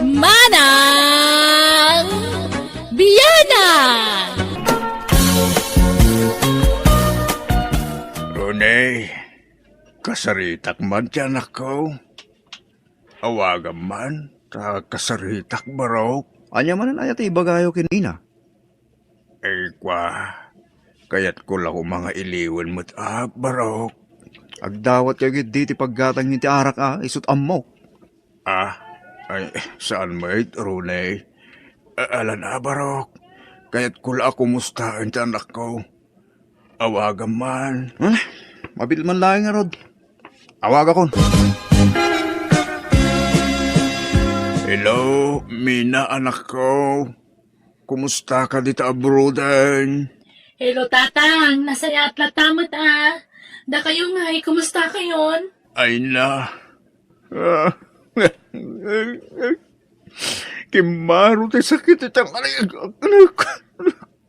Manang Biyana! Rune, kasaritak man tiyan ako. Awagan man, ta kasaritak barok. Anya manan ayat ibagayo kinina. Kwa, kayat ko lang mga iliwan mo't barok. Agdawat kagit di ti paggatang ti arak isut ammo. Ay, saan mo Rune? Ala na barok, kayat ko lang kumustaan tiyan ako. Awagan man. Mabil man lang nga rod. Awag akon. Hello, Mina anak ko. Kumusta ka dito abroadan? Hello, Tatang. Nasaya at latamat Da kayo nga, kumusta kayon? Ay na. Kimaro tayo sakit itang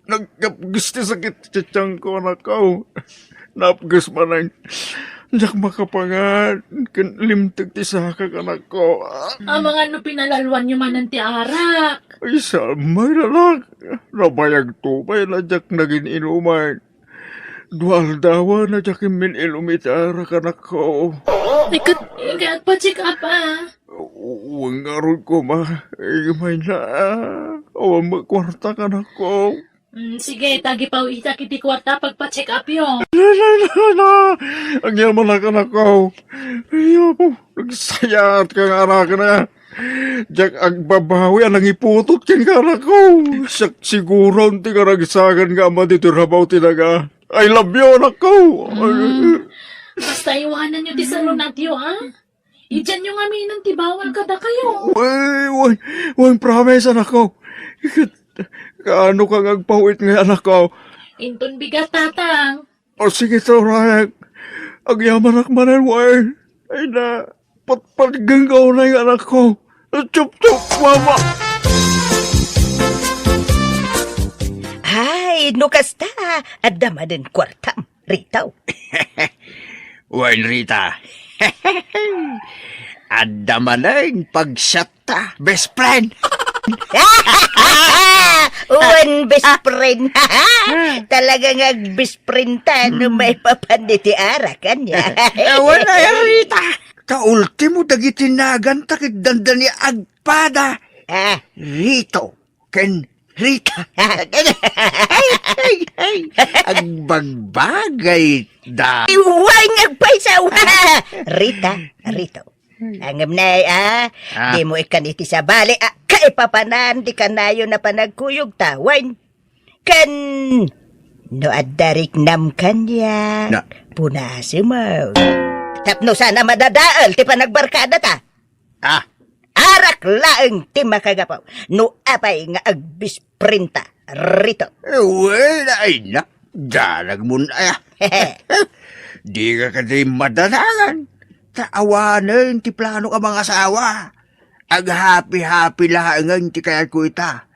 nagkapgis tayo sakit itang ko anak ko. Napgas man ang jak makapangan. Limtag ti sakak anak ko. Ang mga pinalalwan nyo man ng tiarak. Ay samay na lang. Nabayag tupay na jak naging inuman. Dual dawa na jak imin ilumitarak anak ko. Ikat pa check up Huwag nga ron ko ma. May na. Awan magkwarta ka na ko. Sige, tagi pa uita kiti kwarta pagpa-check up yun. La. Ang yaman na ka na ko. Ayaw po. Nagsayat ka nga anak na. Diyak agbabawi ang iputot kin ka na ko. Siguro ang tiga nagsagan nga ama dito rabaw tinaga. I love you anak ko. Basta iwanan nyo ti salon natyo Idiyan nyo nga minang tibawal kada kayo. Huwag promise anak ko. Kaano kang agpawit nga anak ko? Inton bigat, Tatang. O sige to, Rayek. Agyaman akmanan, Wayne. Ay na, patpaganggaw na yung anak ko. Chup-chup, mama. Ay, no kasta. Adama din kwartam. Ritaw. Wayne, Rita. Adama na yung pagsyata. Best friend. Uwan best friend. Talagang best friend ta no may papanditi arakan niya. Wala yan, Rita. Ka-ultimo dagitinagan takit dandan ni agpada. Rito. Ken Rita. Agbagbagay da. Iway ngagpaisaw. Rita, Rito. Angam na di mo ikan iti sa bali, kaipapanan di kanayo na panagkuyog tawan. Kan, no adarik nam kanya, Na. punasi mo. Tapno sana madadaal, ti panagbarkada ta. Arak laeng ti makagapaw, no apay nga agbisprinta, Rito. Wala ay na. Dalag mo na. Di ka kasi madanagan. Taawanan ti plano ka mga asawa. Ag happy-happy lahangan ti kaya ko ita.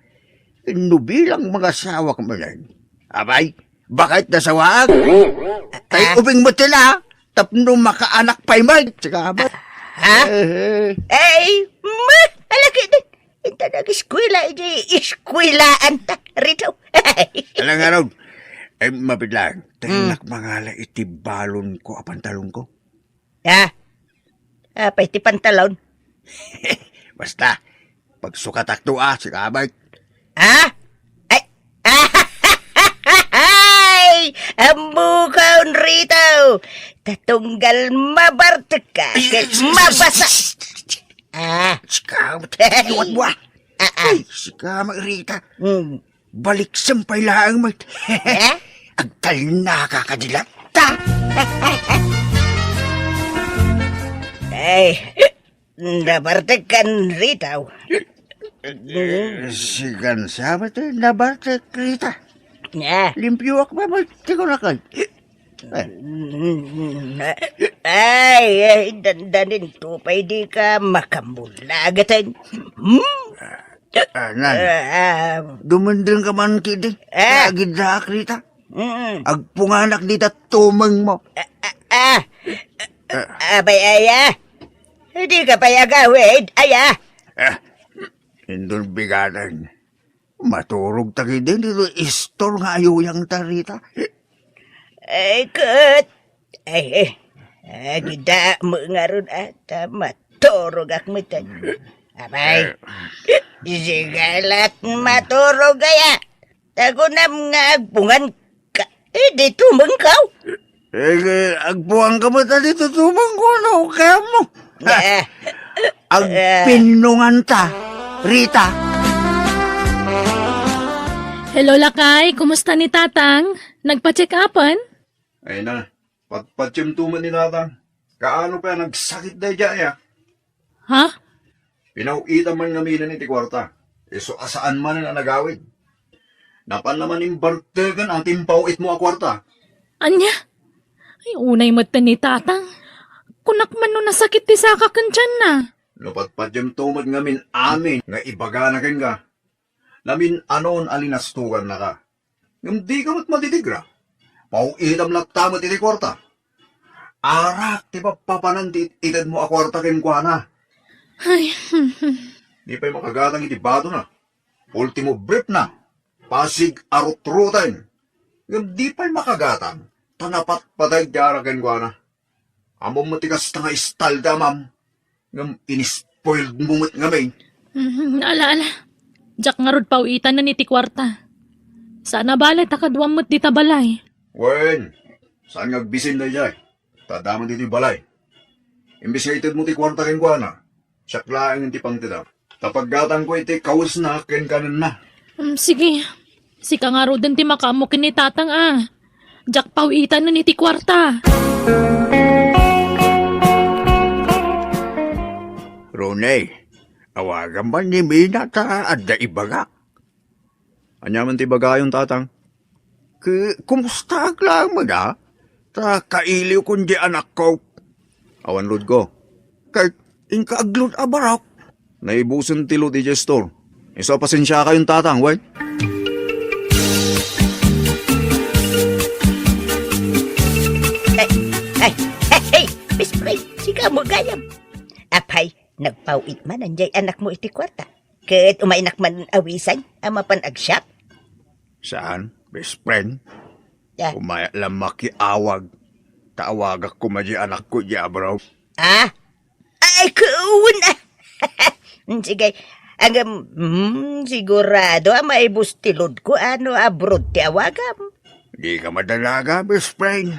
Bilang mga asawa ka manan. Abay, bakit nasawag? Ay ubing mo tila. Tapno makaanak pa'y man. Saka ba? Ay, alaki din. Ito nag-eskwila, iskwilaan ta, Rito. Alam nga raw, ay mabidlang. Tahinak mga iti balon ko, apantalon ko. Apay ti pantalon. Basta, pagsukatak to saka ba? Ay! Amukaon Rito! Tatunggal mabartek ka, mabasa! Sika, iwan mo Ay, sika, Rita. Balik sampay lang, mat. Agtal na kakadilat. Ay, nabartek kan Rito. Sigan sabat nabartek, Rita. Yeah. Limpyo ako ba, Ti ko na kan. Ay, dandanin tupay di ka makamulagatan. Dumandang ka man, kidi. Agidrak, Rita. Agpunganak dita tumang mo. Abay, aya. Hindi ka pa agawid, aya. Indon biganan. Maturog taki din dito istor nga ayuyang tarita. Ay, kat. Ay, gida mo nga ron ata maturog ak matan. Abay, isigalat maturog kaya. Tagunam nga agpungan ka. Di tumangkaw. Agbuang ka mo dito tumang ko na kaya mo. Ah, Ang pinungan ta, Rita. Hello, Lakay. Kumusta ni Tatang? Nagpa-check upan? Ay na, patpatyumtuman ni tatang. Kaano pa nagsakit na dyan ya? Ha? Pinauita man nga mina ni Tikwarta. Iso asaan man na nagawid. Napan naman yung bartegan ang timpawit mo akwarta. Anya? Ay, unay mata ni Tatang. Kunak man no nasakit ti sa kakantyan na. No patpatyumtuman nga min amin nga ibaga na ken ka. Namin anon alinastugan na ka. Ngam di ka matitigra. Pauitam laktamot iti kwarta. Arak ti papanan ti itad mo akwarta ken kwa na. Ay, Di pa'y makagatang iti bato na. Ultimo brief na. Pasig arut-rutan. Ngam di pa'y makagatang. Tanapat patay diara ken kwa na. Among matigas na nga istalda, ma'am. Ngam inispoiled mumut ngamin. ala. Jack nga rod pauitan na ni ti kwarta. Sana balay takadwam mo't di tabalay. Wen, saan ngagbisin na jay? Tadaman dito yung balay. Imbis nga itid mo ti kwarta ken kwa na. Siyaklaang ti pang tida. Tapaggatang ko iti kaus na ken kanan na. Sige. Sika nga rod ti makamukin ni Tatang Jack pauitan na ni ti kwarta. Ronay, awagan ba ni Mina ta adda ibagak? Anyaman ti bagayon tatang. Kumusta lang mo na? Ta kailiw kundi anak ko. Awan lod ko. Kay inkaaglod abarak. Naibusan ti lod iti store. Isa pasensya kayong tatang, wen. Ay, bispray, sika mo gayam. Apay, nagpauit man anjay anak mo iti kwarta. Ket umainak man awisan, ama pan agsyap. Saan? Best friend? Ya. Umaya lang makiawag. Taawagak ko maji anak ko ya bro. Ay, kuun Sige, sigurado maibus tilod ko ano abroad ti awagam. Di ka madalaga, best friend.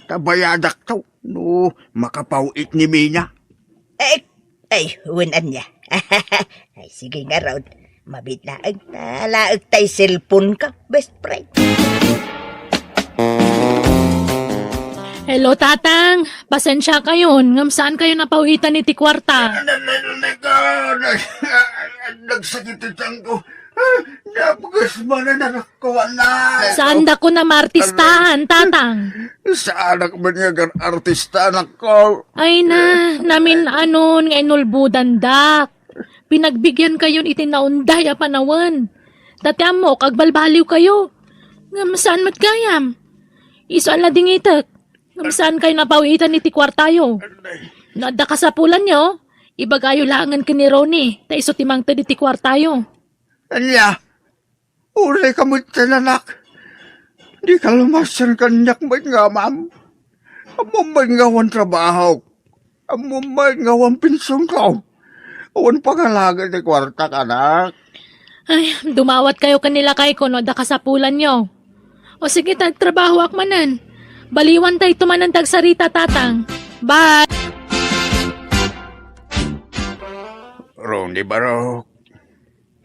Tabayadak to. No, makapauit ni Mina. Ay, unan niya. Ay, sige nga raw. Mabitlaag talaag tay cellphone ka, best friend. Hello, Tatang. Pasensya kayo. Ngam saan kayo napauitan ni ti kwarta? Nagsakit ang ko. Napagas mo na nakakuha na. Saan da ko na martistahan, Tatang? Sa anak mo niya artista anak ko. Ay namin anon nga inulbudan dak. Pinagbigyan kayo itinaunday a panawan. Tatiam mo, kagbalbaliw kayo. Ngam saan matgayam? Isuan la dingitek. Ngam saan kayo napawitan iti kwartayo? Nada kasapulan nyo, ibagayo langan ka ni Ronnie, ta iso timang ta iti kwartayo. Anya, ulay ka mo tinanak. Di ka lumasan kanyak may nga, ma'am. Amo may ngawan trabaho. Amo may ngawan pinsong ko. Awan pangalaga ni kwarta ka, anak. Ay, dumawat kayo kanila kay ko, no, da kasapulan nyo. O sige, tagtrabaho akmanan. Baliwan tayo tumanan tagsarita, Tatang. Bye! Ronnie Barok,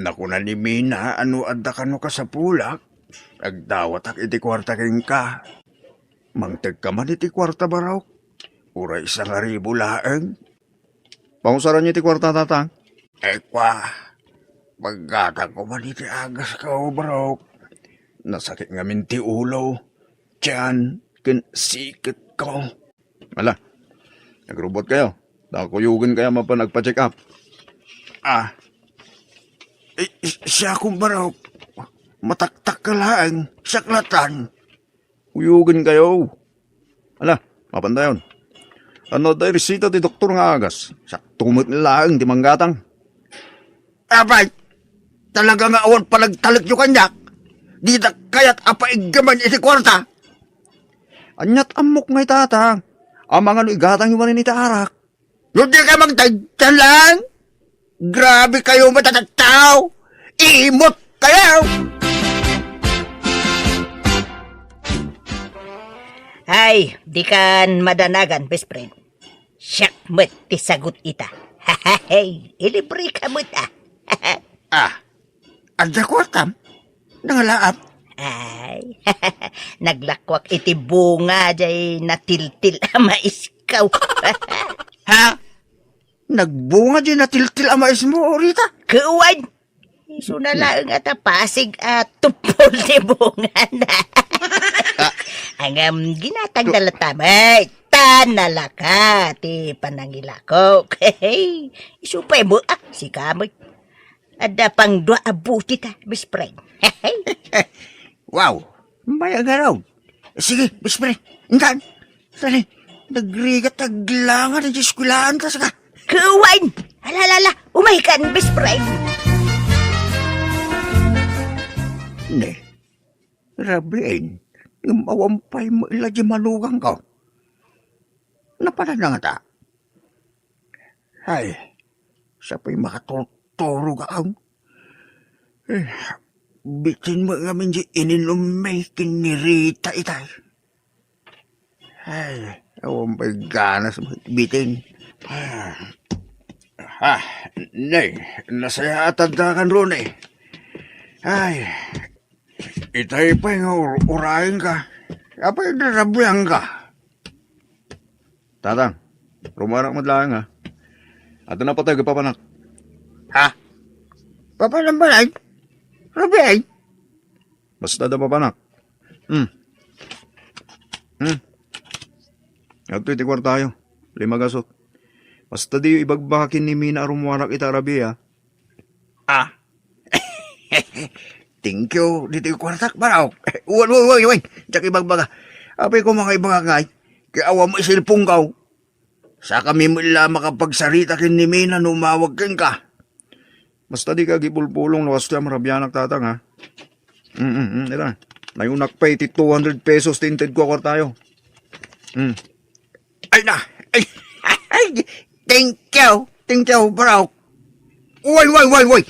nakuna ni Mina, ano adda ka no ka sa pulak? Agdawat ak iti kwarta king ka. Mangtag ka man iti kwarta, Barok. Uray 1,000 laeng. Pangusaran niyo ti kwarta tatang. Kwa, paggatang ko man iti agas ka, Barok. Nasakit nga min ti ulo. Tiyan, sikit ko. Ala, nagrobot kayo. Nakuyugin kaya mapa nagpa-check up. Siya kong Barok. Mataktak ka lang, saklatan. Uyugin kayo. Ala, mapantayon. Ano dahil resita ti doktor nga agas? Sa tumot nilaang di manggatang. Abay, talaga nga awan palagtalik yung kanyak. Di na kaya't apaigaman iti kwarta. Anyat amok ngay tatang. Amang ano igatang yung manin iti arak. Hindi ka magtagtan lang. Grabe kayo matatataw. Imot kayo. Ay, di kan madanagan, best friend. Siyak mo't ti sagot ita. Hey, ilibre ka mo't Adya kwartam. Nangalaap. Ay, naglakwak iti bunga jay natiltil ama iskaw. Ha? Nagbunga din na tiltil ang mais mo, Rita. Kuwan! Iso na lang at pasig at tupol ni bunga na. Ang ginatang dalatamay, tanalaka, ti panangilako. Hey, iso pa mo, si kamoy. Ada pang dua abuti ta, best friend. Hey, Wow, may agaraw. Sige, bispre, ingan. Sali, nagrigat taglangan at eskulaan ka saka. kuwan! Alalala, umaykan, best friend. Ne, Rablin, yung mawampay mo ila di malugang ko. Napanan na nga ta. Ay, siya pa'y makatuturo ka ang. Bitin mo nga minji ininumay kinirita itay. Ay, awampay ganas mo bitin. Nay, nasaya atagdakan ron eh. Ay, itay pa yung urahin ka. Apay narabyang ka. Tatang, rumarak madlaang ha. Ato na patay papanak. Ha? Papalambalay? Rabyay? Basta da papanak. Ato iti kwartayo. 5 gasot. Basta di ibagbakin ni Mina arumwarak ita rabi ha. Thank you. Dito yung kwartak baraw. Uwan. Tsak ibagbaga. Apay ko mga ibagagay. Kaya awa mo isilpong kaw. Sa kami mo ila makapagsarita kin ni Mina numawag kin ka. Basta di ka gipulpulong lawas siya marabyanak tatang ha. Ira. Nayunak pa iti 200 pesos tinted ko kwartayo. Ay na. Ay. Thank you, baraw. Uy.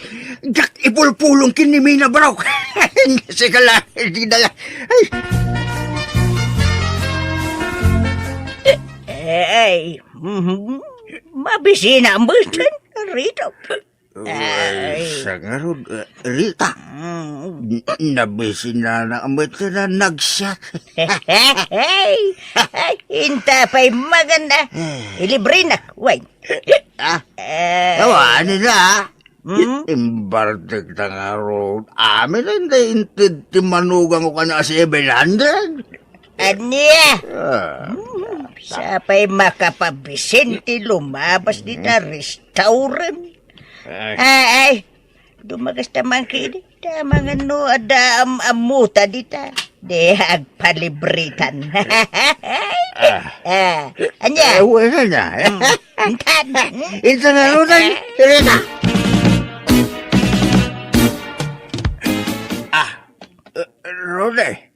Jak ipulpulong kin ni Mina, baraw. Sige lang. Hindi na lang. Ay. Ay, mabisina mo dyan, Rito. Ay, sa nga Rita. Nabisin na amit na nag-shot. Hey, hinta pa'y maganda. Ilibre na, wine. Tawa nila. Imbartig na nga ron. Amin hindi intid timanugang ko ka na 700. Anya? Sa pa'y makapabisin ti lumabas di na restaurant. Ay, dumagas naman kini. Mga no, ada amuta dita. De, agpalibritan. Anya? Wala na. Intan. Ito na ron na. Rita. Rode.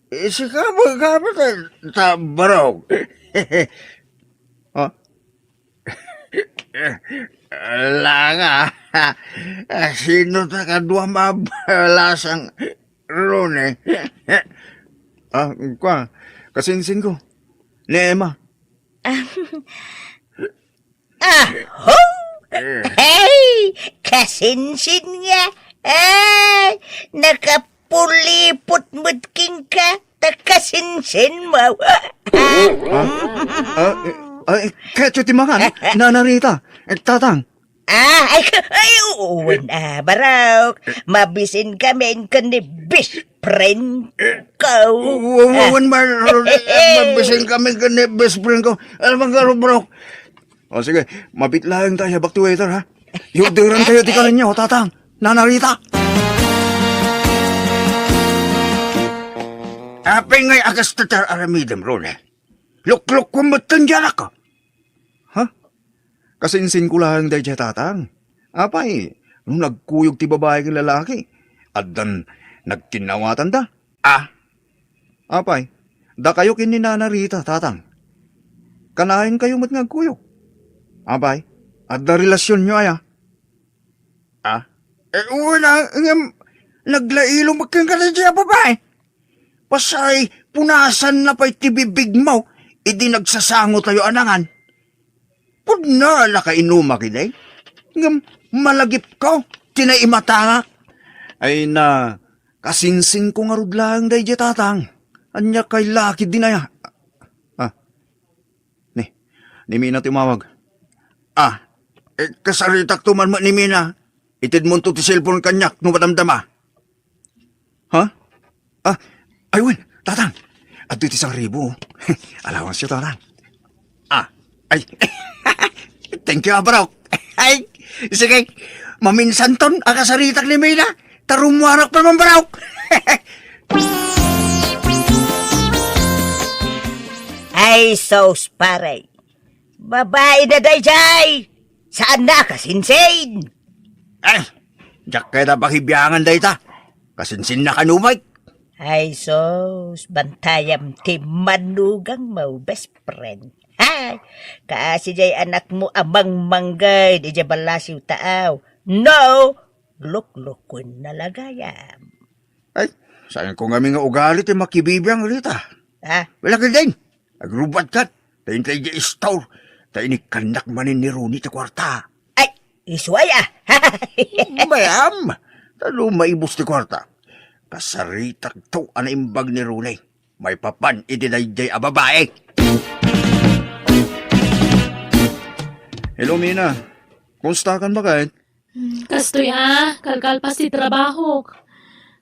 Sika mo kapit sa barog. Langa. Sino ta kadwa mabalasang Rone? Kwa, kasinsin ko. Ni Emma. Ho! Hey! Kasinsin nga. Ay! Nakapulipot mutking ka. Takasinsin mo. Kaya timangan, nanarita. Tatang. Ay, uwan baraw. Mabisin kami ka ni best friend ko. Uwan mabisin kami ka ni best friend ko. Alam nga bro. O sige, mabitlahan tayo back to waiter ha. Yudiran tayo di ka ninyo, tatang. Nanarita. Apay ngay agas tatar aramidam, Rone. Lukluk ko matan dyan ako. Kasinsin ko lang dahil siya tatang. Apay, nung nagkuyog ti babae kang lalaki, at dan nagkinawatan da. Apay, da kayo kininana Rita, tatang. Kanahin kayo mat nagkuyog. Apay, at da relasyon nyo ay Wala, naglailo magkang ka na siya, babae. Pasay, punasan na pa'y tibibig mo, idi nagsasango tayo anangan. Pudna, nakainuma kiday. Malagip ko, tinaimata nga. Ay na, kasinsin ko nga rod lang day tatang. Anya kay laki din ay. Ni Mina tumawag. Kasaritak tuman mo ni Mina. Itid mo to ti cellphone kanyak, no matamdama. Ha? Ayun, tatang. At iti 1,000. Allowance siya, tatang. Ay, thank you, bro. Ay, sige, maminsan ton, akasaritak ni Mina. Tarumuarak pa man, bro. Ay, sos pare. Babae na dayjay. Saan na kasinsin? Ay, jak kaya na pakibiyangan day ta. Kasinsin na kanumay. Ay, sos, bantayam ti manugang mo, best friend. Ay, kasi jay anak mo amang manggay, di jay balasiw taaw. No, luklukon na lagayam. Ay, sayang ko nga nga ugali ti makibibiyang Rita. Wala ka din. Agrubat ka. Tayo tayo di store. Tayo ni kanak manin ni Rooney ti kwarta. Ay, iswaya. Bayam. Talo maibos ti kwarta. Kasaritak to ana imbag ni Rooney. May papan idinayjay a babae. Hello, Mina. Kumusta kan ba kahit? Kastoy kalkalpas ti trabaho.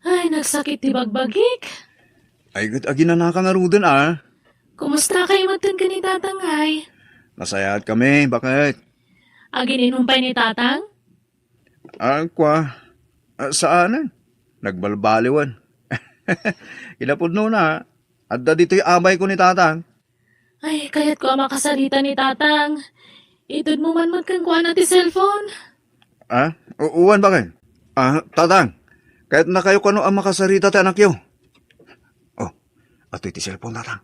Ay, nagsakit ti bagbagik. Ay, gut agi na nakangarudan Kumusta kayo matan ka ni Tatang ay? Nasayat kami, bakit? Agin inumpay ni Tatang? Saan? Nagbalbaliwan. Ilapod no na. At da dito'y amay ko ni tatang. Ay, kaya't ko ang makasalita ni Tatang. Itod mo man magkangkuha na ti cellphone. Uwan bakit? Tatang. Kahit na kayo kano ang makasarita ti anak yo. Ato iti cellphone tatang.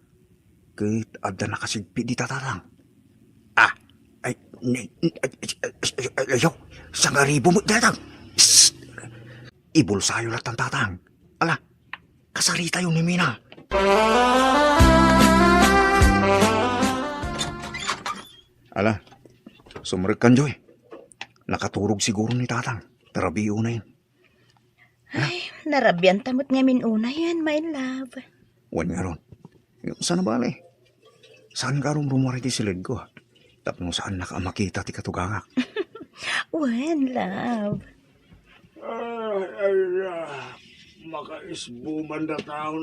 Kahit adda nakasigpi di tatang. Ayaw, 1,000 mo datang. Ibulsayo lang ang tatang. Ala, kasarita yun ni Mina. Ala, sumrek kan Joy. Nakaturog siguro ni tatang. Tarabiyo na yun. Ay, narabyan tamot ngamin una yan, my love. Wan nga ron. Saan na bali? Saan ka ron rumari ti silid ko? Tapos saan nakamakita ti katugangak? Wan, love. Makaisbuman na taon.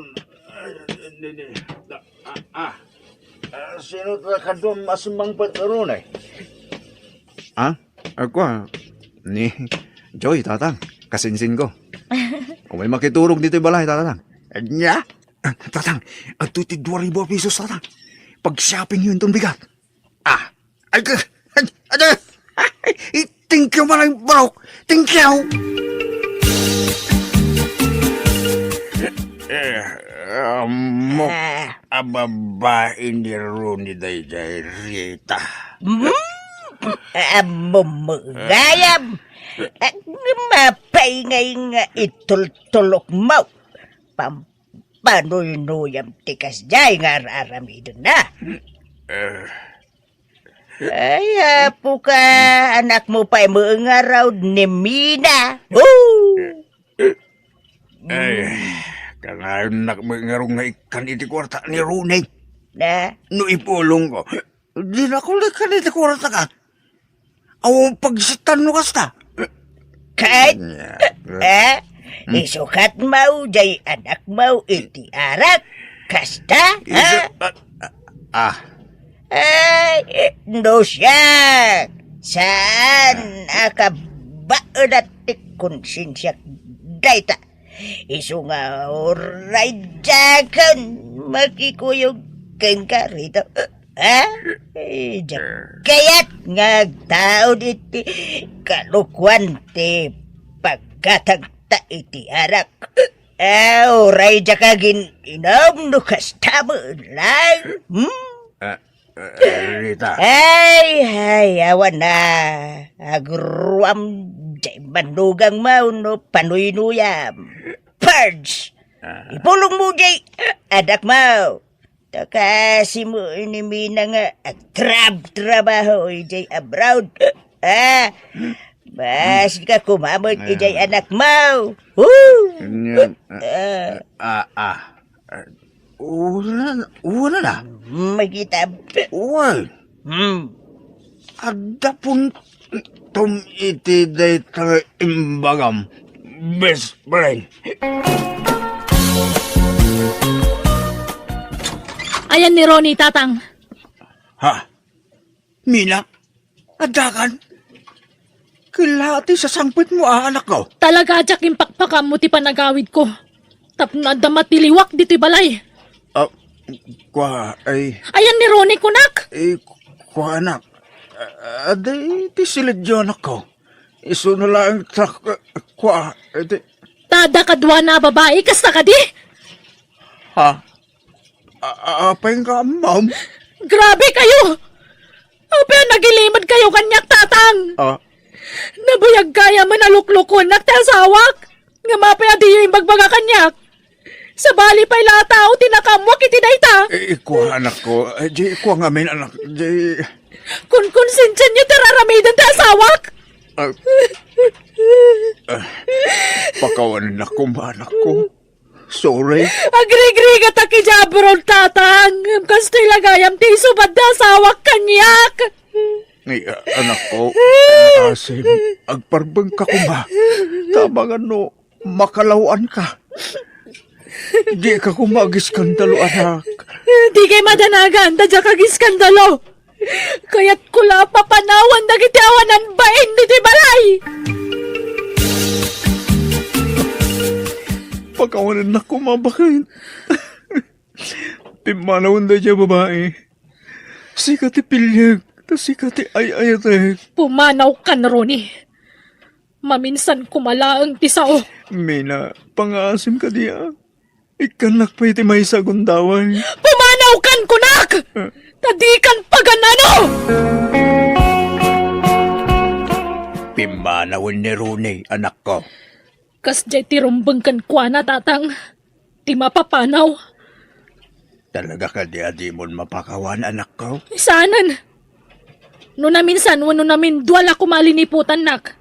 Sino ka doon masimang patron eh? Ako ni Joy, tatang. Kasinsin ko. Kung may makiturog dito balay, tatang. Nya? Tatang, at ito 2,000 pesos, tatang. Pag-shopping yun itong bigat. Thank you malang bro. Thank you. Babae ni Rooney day Rita. Mumugayam. Mapay ngay nga itultulok mo. Pampanoy-noyam tikas jay nga raramidon na. Ay, hapo ka. Anak mo pa mo nga raw ni Mina. Kanayon nakmangarong nga ikan iti kwarta ni Rooney. Na? No ipulong ko. Di na ko likan iti kwarta ka. Awang pagsitan mo kasta. Kahit, isukat mo, jay anak mo, iti arak, kasta, ha? Ay, no siya. Saan akabaon at konsensya dayta? Isu nga oray jagan, makikuyog keng ka rito. Kaya't ngagtaon iti kalukwan ti pagkatagta iti arak. Oray ja kagin inom no kastamo lang. Rita. Ay, awan na. Agruam jay manugang mau no panuyuyam. Purge! Ipulong mo jay adak mau. Takasi mo inimina nga trabaho jay abroad. Bas ka kumamot jay anak mau. Wala na. Magitab. Uy. Ada pun tum iti day tanga imbagam. Best friend. Ayan ni Ronnie, tatang. Ha? Mina? Adakan? Kilati sa sangpit mo, anak ko. Talaga jak impakpakam mo ti panagawid ko. Tapno damat tiliwak dito balay. Ayan ni Ronnie, kunak. Kwa anak. Aday, ti silidyo anak ko. Iso na lang sa kwa. Tada kadwa na babae, kasta ka di. Ha? Apay ka, ma'am? Grabe kayo. Apay nagilimad kayo kanyak, tatang. Nabayag kaya manaluklukon at tasawak. Nga mapaya di yung bagbaga kanyak. Sa bali pa'y latao, tinakamwak itinayta. Ikuha anak ko. Di ikuha ngamin anak. Di... Kung konsensyan niyo tararamidan tasawak. Pakawan na ko anak ko. Sorry. Agri-gri ka takijabron, tatang. Kasto'y lagayam ti subad tasawak kanyak. Ay, anak ko. Asim, agparbang ka ko ba? Tabang ano, makalawaan ka. Di ka kumagiskandalo, anak. Di kay madanagan, tadya kagiskandalo. Kaya't kula papanawan na kitiawanan ba hindi ti balay. Pagkawanan na kumabakain. Timanawan na dyan babae. Sikati pilyag, sikati ay-ayate. Pumanaw ka na, Ronnie. Maminsan kumalaang tisao. Mina, pang-aasim ka diya. Ikanak pa iti may sagundawan. Pumanaw kan kunak! Tadikan paganano! Pimanawin ni Rooney, anak ko. Kas jay tirumbang kan kwa na, tatang. Di mapapanaw. Talaga ka di mon mapakawan, anak ko? Isanan. No na minsan, wano namin duwala ko maliniputan, nak.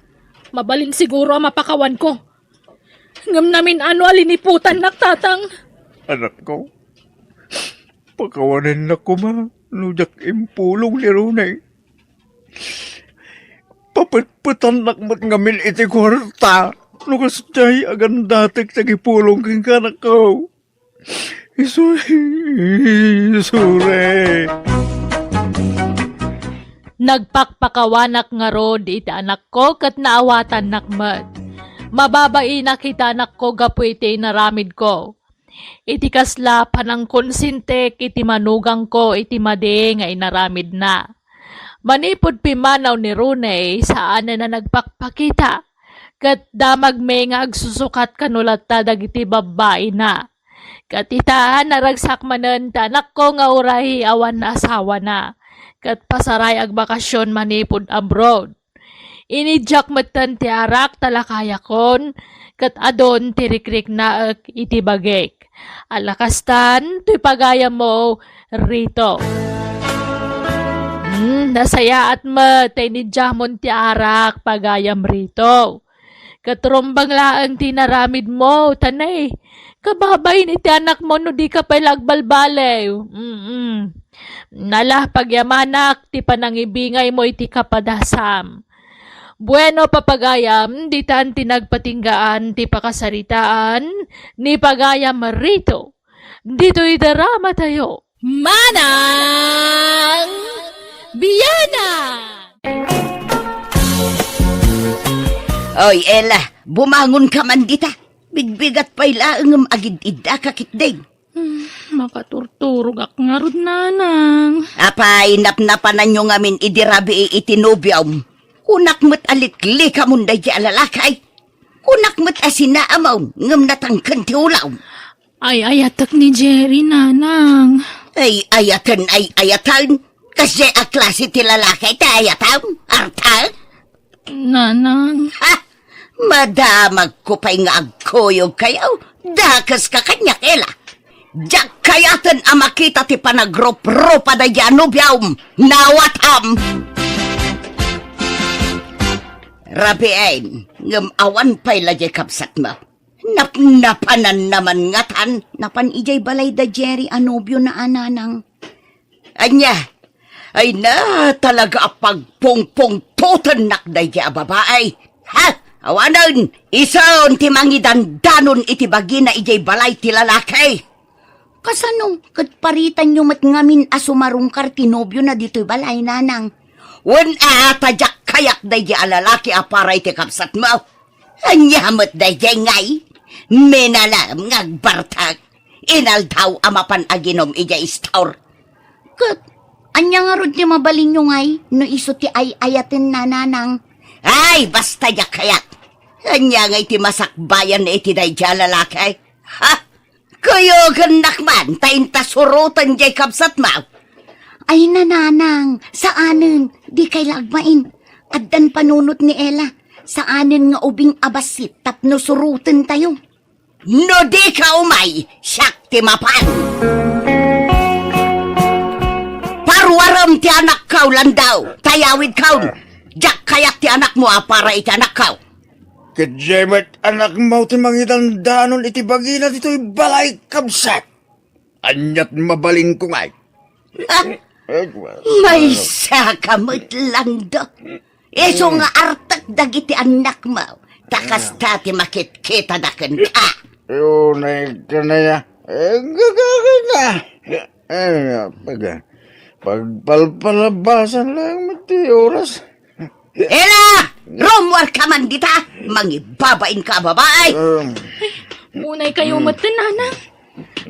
Mabalin siguro ang mapakawan ko. Ngam namin ano aliniputan, nak, tatang. Anak ko, pakawanan na ko ma. Nujak impulong ni Rooney. Papatpatan nakmat ngamin iti kwarta. Nukas jay agan datik sa gipulong kang kanak ko. Isure. Nagpakpakawanak nga rod iti anak ko kat naawatan nakmat. Mababai na kita anak ko gapu iti naramid ko. Iti kasla panang konsintek iti manugang ko iti made nga inaramid na. Manipod pimanaw ni Rooney saan na nagpakpakita. Kat damag may nga agsusukat kanulat ta dagiti babae na. Kat itahan naragsak manen ta anak ko nga uray awan na asawa na. Kat pasaray agbakasyon manipod abroad. Inidyak matan ti arak talakayakon. Kat adon tirikrik na iti bagek. Alakastan, to'y pagaya mo rito. Nasaya at tinidjamon ti arak pagayam rito. Katrumbang laang tinaramid mo, tanay. Kababay ni ti anak mo no di ka pa lagbalbalay. Nalah pagyamanak, ti panangibingay mo iti kapadasam. Bueno papagayam, di tan tinagpatinggaan ti pakasaritaan, ni pagayam rito. Dito idarama tayo. Manang Biyana! Oy, Ella, bumangon ka man dita. Bigbigat pa'y laang agid ida kakitding. Makaturturog ak nga rod, nanang. Apay, napnapanan nyo ngamin idirabi itinubyam. Kunak mo't alikli ka munda di alalakay. Kunak mo't asinaamaw, ngam natangkan ti ulaw. Ay ayatak ni Jerry, nanang. Ay ayatan. Kasi a klase ti lalakay ti ayatan, artal. Nanang. Ha? Madamag ko pa'y nga agkuyog kayaw. Dakas ka kanya kela. Diyak kayatan amakita ti panagrup-rupa da yanubyawm. Nawatam! Rabiain, ngam awan pa'y lajay kapsat mo. Napnapanan naman ngatan. Napan ijay balay da Jerry anubyo na ananang. Anya, ay na talaga pagpungpungtutan nakday di babaay. Ha? Awanan, isaon ti mangidandanon iti bagi na ijay balay ti lalakay. Kasano, paritan nyo mat ngamin asumarungkar tinobyo na dito'y balay, nanang. Wan tadyak kayak day di alalaki aparay ti kapsat mo. Anyamot day di ngay. Menalam ngagbartag. Inaldaw amapan aginom ijay istaur. Kat, anya nga rod ti mabalin nyo ngay, no iso ti ayatin na nanang. Ay, basta yak kayak. Anya ngay ti masakbayan na iti day di alalaki. Ha? Kayo ganakman, tayin tasurutan jay kapsat mo. Ay nananang, saanin, di kay lagmain. Addan panunot ni Ella, saanin nga ubing abasit tapno surutan tayo. No di ka umay, siyak ti mapan. Parwaram ti anak kaw landaw, tayawid kaw. Jak kayak ti anak mo para iti anak kaw. Kajemet anak mo ti mangidandanon iti bagina dito'y balay kabsat. Anyat mabaling ko ngay. May sakamot lang do. Eso nga artak dagiti anak mo. Takas tati makit-kita daken ka. Yun ay kanaya. Gagagay na. Pagpalpalabasan lang mati oras. Ela! Romwar ka man dita! Mangibabain ka, babae! Munay kayo matan, nanang.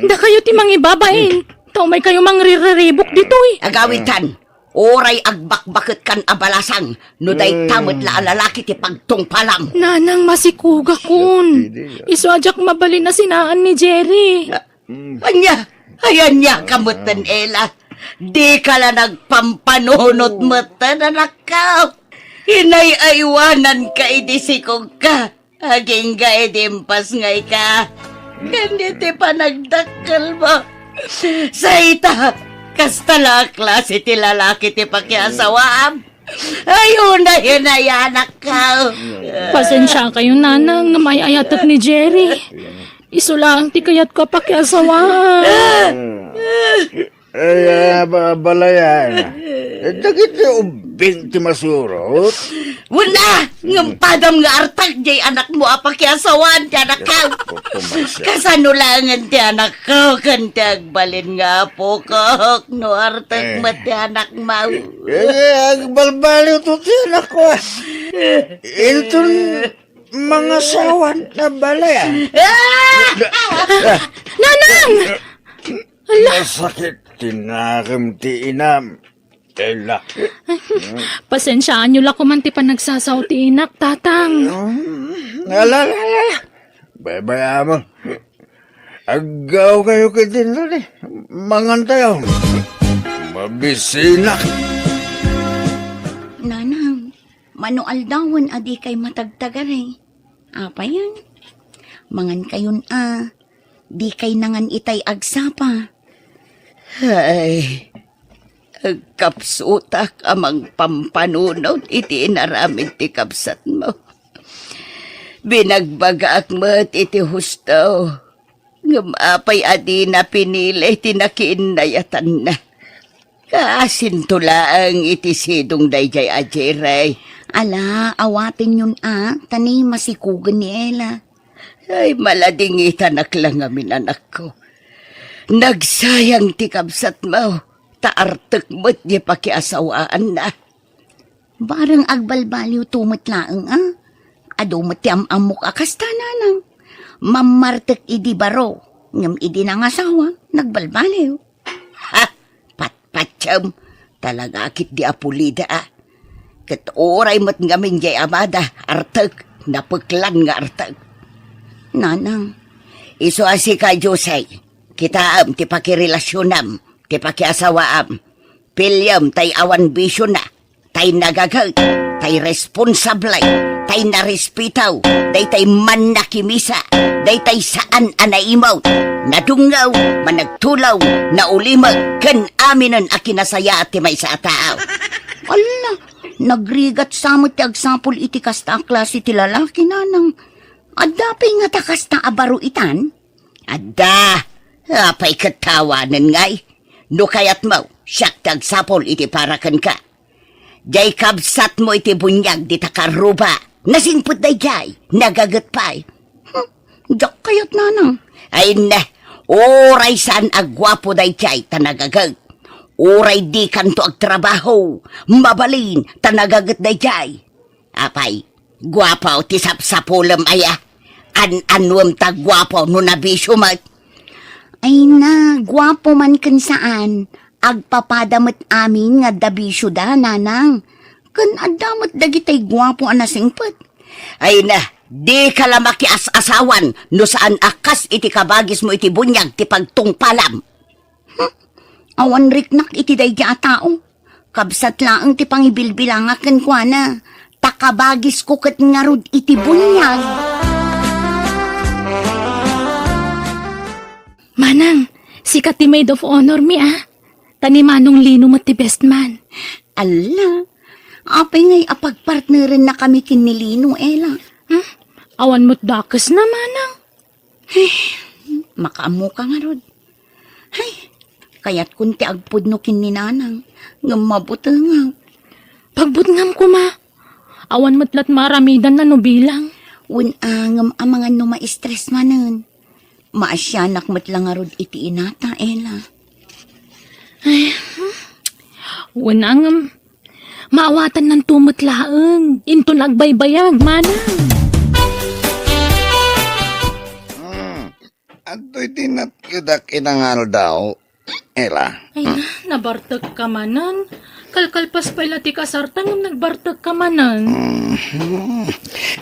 Da kayo ti mangibabain. Tao may kayo mangriribok dito eh. Agawitan, oray agbakbakit kan abalasang, no day tamot la lalaki ti pagtungpalam. Nanang masikuga kun. Iswadyak mabalin na sinaan ni Jerry. Ayan niya kamutan, Ela. Di ka la nagpampanunot matan, anak ka. Inay-aywanan ka idisikog ka. Aging ka idimpas ngay ka. Hindi pa nagdakkel mo. Sa ita, kastala klase ti lalaki ti pakiasawaam. Ayun na hinayanak ka. Pasensya kayo, nanang, na may ayatak ni Jerry. Isulang ti kayat ka pakiasawaan. Ay, balayan. Dagit na ubing ti masurot. Wala! Ngampadam nga artak jay anak mo apakiasawan ti anak ka. Kasanulangan ti anak ko kan ti agbalin nga po kok no artak mo ti anak mo. Agbalbaliw to ti anak ko. Itong mga sawan na balayan. Nanang! Masakit tinakam ti inam. Ella. Pasensyaan nyo lang kuman ti panagsasaw ti inak, tatang. Alalala. Babaya mo. Agaw kayo ka din doon eh. Mangantayaw. Mabisinak. Nanang, manual dawan adi kay matagtagar eh. Apa yan? Mangan kayon di kay nangan itay agsapa. Ay, agkapsutak amang pampanunod iti inaramid ti kapsat mo. Binagbagaak mo't iti husto. Ngumapay adi na pinili tinakiinayatan na. Kaasintulaang iti sidong dayjay ajiray. Ala, awatin yun tani masikugan ni Ella. Ay, maladingitan lang amin anak ko. Nagsayang ti kabsat mo, taartek mo't di pakiasawaan na. Barang agbalbaliw tumot laeng Ado mo't ti amamok akasta nanang. Mamartek idi baro, Ngam idi nang asawa, nagbalbaliw. Ha! Patpatsam, talaga akit di apulida Kat oray mo't ngamin jay amada, artag, napuklan nga artag. Nanang, iso asi ka Josay, kita ti pakirelasyon ti pakiasawaam. Pilyam tay awan bisyo na, tay nagagag, tay responsablay, tay narespitaw, day tay man nakimisa, day tay saan anaimaw, nadungaw, managtulaw, naulimag, kan aminan akinasaya at may sa tao. Ala, nagrigat samot ti agsapol iti kasta klase ti lalaki nanang. Adapay nga takas na abaro itan? Adda, apay katawanan ngay. No kayat mo, siyak ti agsapol iti parakan ka. Jay kabsat mo iti bunyag di takaruba. Nasingput day jay, nagagat pa'y. Jak kayat nanang. Ay na, oray saan agwapo day jay tanagagag. Oray di kanto agtrabaho, mabalin, tanagagat day jay. Apay, gwapaw ti sapsapulam aya. Anwam ta gwapaw no nabisyo mat. Ay na, gwapo man kan saan. Agpapadamot amin nga dabisyo da, nanang. Kan adamot dagitay gwapo anasingpet. Ay na, di ka lamaki as-asawan no saan akas iti kabagis mo iti bunyag ti pagtungpalam. Awan riknak iti dayja a tao. Kabsat laang ti pangibilbilangakan kwa na. Takabagis ko kat ngarud iti bunyag. Manang, sikat ti maid of honor mi Tani Manong Lino mo ti best man. Ala, apay ngay apagpartnerin na kami kinilino, Ella. Awan mo't dakas na, Manang. Makaamu ka nga rod. Ay, kaya't kunti agpud no kininanang, nga mabuta nga. Pagbutngam ko awan mo't lat maramidan na no bilang. Unangam ang mga no ma-stress manan. Maasyanak mo't lang nga rod iti inata, Ella. Wanang maawatan ng tumot laeng. Into nagbaybayag, Manang. Ato'y tinatyadak inangal daw, Ela. Ay na, nabartag ka manan. Kalkalpas pa ti kasartang nagbartag ka manan.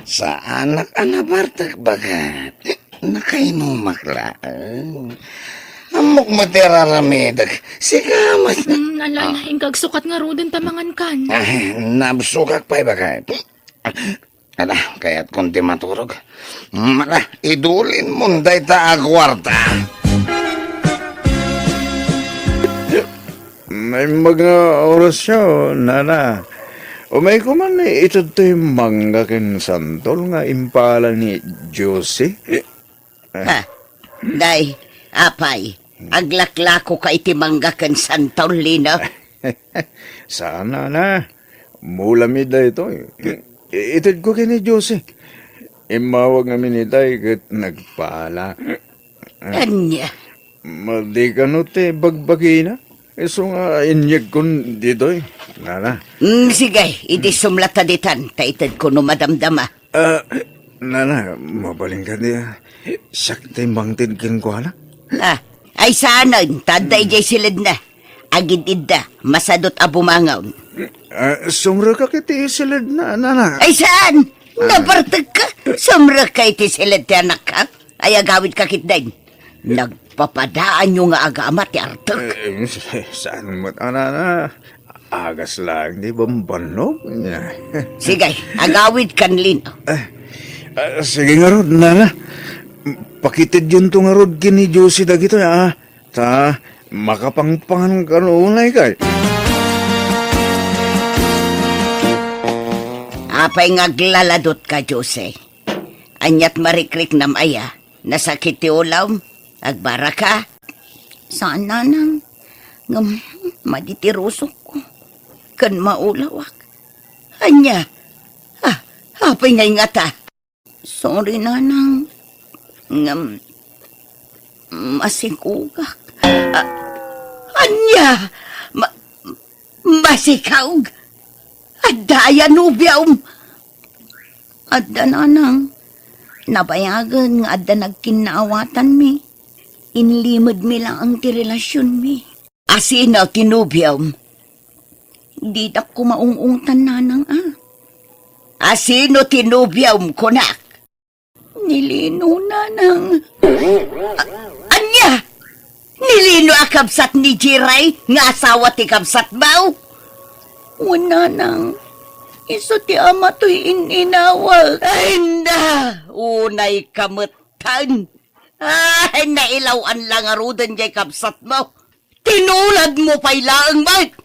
Sa anak anabartag bagat, nakainumak lang. Amok materaramedag, sigamat. Alala, ingkag sukat nga rodin tamangan kan. Nabsukak pa'y bagat. Ala, kaya't kunti maturog. Ala, idulin mo day ta agwarta. May mga orasyon, nana. Umay ko man ito to'y mangga ken santol nga impala ni Josie. Ha, day, apay, aglaklako ka iti manggakan santol, Lino. Sana na. Mulamid na ito. Itid ko kini Josie. Imawag namin itay kat nagpala. Anya, Madi ka no te bagbagi na. Iso nga inyag kun dito Nana. sige, idi sumlata ditan, taitad ko no madamdama. Nana, mabaling ka niya. Sakti mangtid kin ko na. Ay saanon, taday jay silid na. Agid idda, masadot abumangaw. Sumra ka kiti silid na, Nana. Ay saan? Nabartag ka? Sumra ka iti silid ti anak ka? Ay agawid ka kitdain. Nagpapadaan nyo nga agamat ti artok. Saan mo, Nana? Agas lang, di ba banog? Sige, agawid kanlin. Sige nga rod, Nana. Pakitid yun to nga rod kini Josie dagito, Ta, makapangpangan ka noonay kay. Apay ngaglaladot ka, Jose. Anyat marikrik nam aya, nasakit ti ulaw, agbara ka. Saan nanang? Ngam, maditirusok ko. Kan maulawak. Anya, apay ngay nga ta. Sorry, nanang. Ngam, masikugak. Anya, masikawg. Adaya nubiyaw. Adda nanang. Nabayagan nga adda nagkinaawatan mi. inlimod mi lang ang ti relasyon mi. Asina tinubyaw. Di na ko maungungtan nanang Asino tinubyaw ko nak? Nilino nanang. Anya? Nilino akabsat ni Jiray nga asawa ti kabsat baw? Wala nang. Iso ti ama to'y ininawal. Ay na, unay kamutan. Ay, nailawan lang arudan jay kabsat mo. Tinulad mo pa'y laang mat.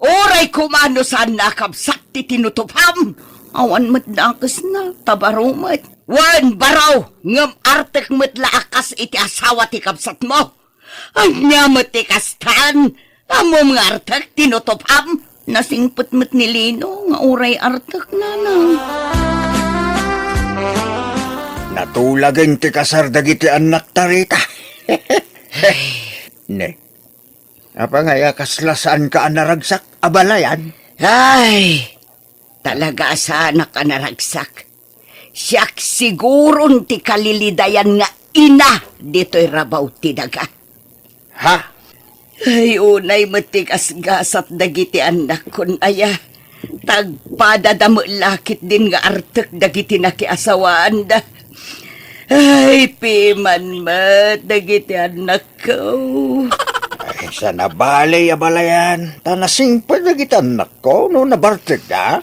Oray kumano saan nakabsat ti tinutupam. Awan mat nakas na, tabarumat. Wan baraw, ngam artek mat laakas iti asawa ti kabsat mo. Anya mat ti kastan. Amom nga artek tinutupam. Nasingput mat ni Lino, nga oray artek nanang. Natulagan ti kasar dagiti anak tarita. Ne. Apa nga kaslasaan ka anaragsak abalayan? Ay, talaga sa anak ka naragsak. Siyak siguron ti kalilidayan nga ina dito'y rabaw ti daga. Ha? Ay, unay matigas-gasat dagiti anak kun aya. Tagpadadamo lakit din nga artek dagiti nakiasawaan da. Ay, piman mat dagiti anak ko. Ay, sa nabalay abalayan. Tanasing pa dagiti anak ko no nabartek da.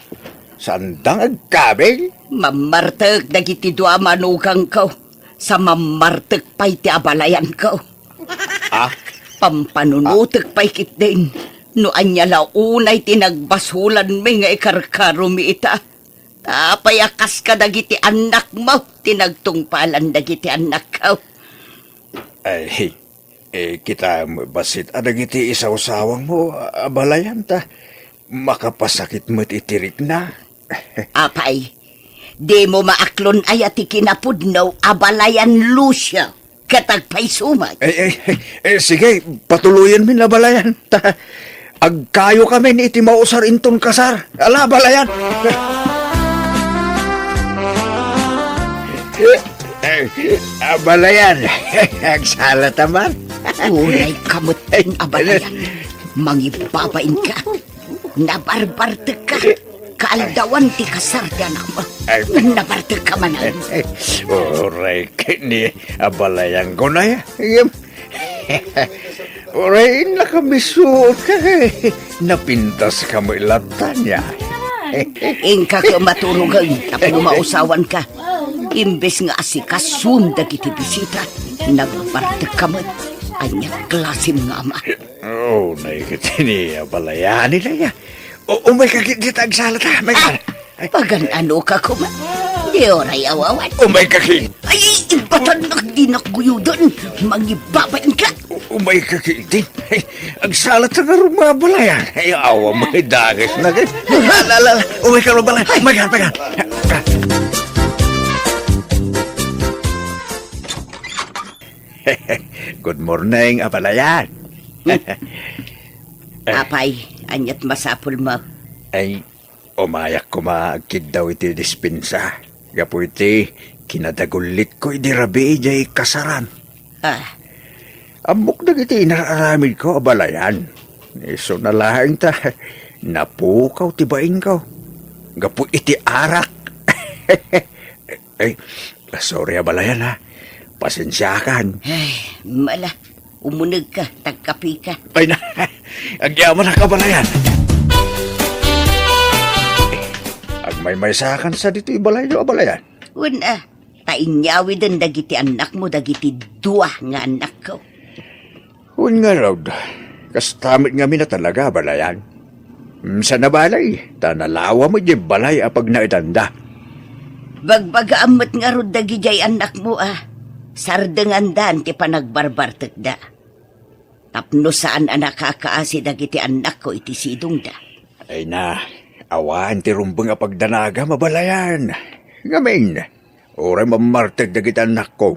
Sandang agkabel. Mamartek dagiti dua manugang ko. Sa mamartek pa'y ti abalayan ko. Ah? Pampanunutek pa'y kit din. No anya launay tinagbasulan may nga ikarkaro mi ita. Tapayakas ka dagiti anak mo. Tinagtungpalan dagiti anak ko. Ay, kita basit adagiti isaw-sawang mo abalayan ta. Makapasakit mo't itirik na. Apay, di mo maaklon ay ati kinapudnaw abalayan Lucia. Katagpay sumat. Sige, patuluyan min abalayan. Agkayo kami ni iti mausar inton kasar. Ala, abalayan. Abalayan. Agsala taman. Unay kamot ang abalayan. Mangibabain ka. Nabarbartek ka. Kaaldawan ti kasar ti anak mo. Nabartek ka manan. Oray, kini abalayan ko na yan. Oray, nakamisot ka. Napintas ka mo ilatan niya. Ingka ka maturugan. Tapos mausawan ka. Imbes nga asikasun dagiti bisita. Nabartek ka mo. Anya klasim nga ama. Oh, naikitini abalayan nila ya. Umay kakit agsalat ha. Pagan ano ka kuma? Di oray awawan. Umay kakit. Ay, ibatan nagdinakguyo doon. Mangibabain ka. Umay kakit din. Agsalat na rumabalayan. Ay, awa mo dagis na. Umay ka rumabalayan. Magan. Good morning, abalayan. Apay, anyat masapul mo. Ay, umayak ko maagkid daw iti dispensa. Gapo iti, kinadagulit ko iti rabi jay kasaran. Amok na iti inararamid ko, abalayan. Iso na lahing ta, napukaw tibain ko. Gapo iti arak. Ay, sorry abalayan ha. Pasensyakan. Ay, mala. Umunag ka, tagkapi ka. Ay na, agyaman na kabalayan. Agmay-may sakan sa dito ibalayo, abalayan. Una, tainyawi din dagiti anak mo, dagiti dua nga anak ko. Huwag nga, Rod. Kastamit nga na talaga, abalayan. Sa nabalay, tanalawa mo di balay apag naidanda. Bagbaga-amot nga rod dagi jay anak mo Sardengan dan ti panagbarbartek da. Tapno saan anak kakaasi dagiti anak ko iti sidong da. Ay na, awan ti rumbang apagdanaga mabalayan. Ngamin, oray mamartag dagiti anak ko.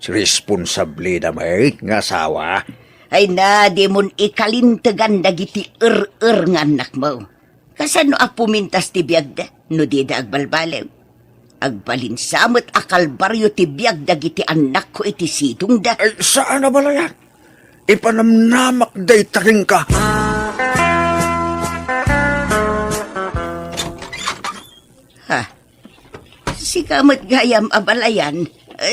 Responsable na may nga asawa. Ay na, di mon ikalintagan dagiti nga anak mo. Kasano pumintas ti biyag da, no di da agbalbalew. Agbalin samot akal baryo ti biyag dagiti anak ko iti sidong da. Ay, saan na balayan? Ipanamnamak day taking ka. Ha? Sikamot gayam abalayan.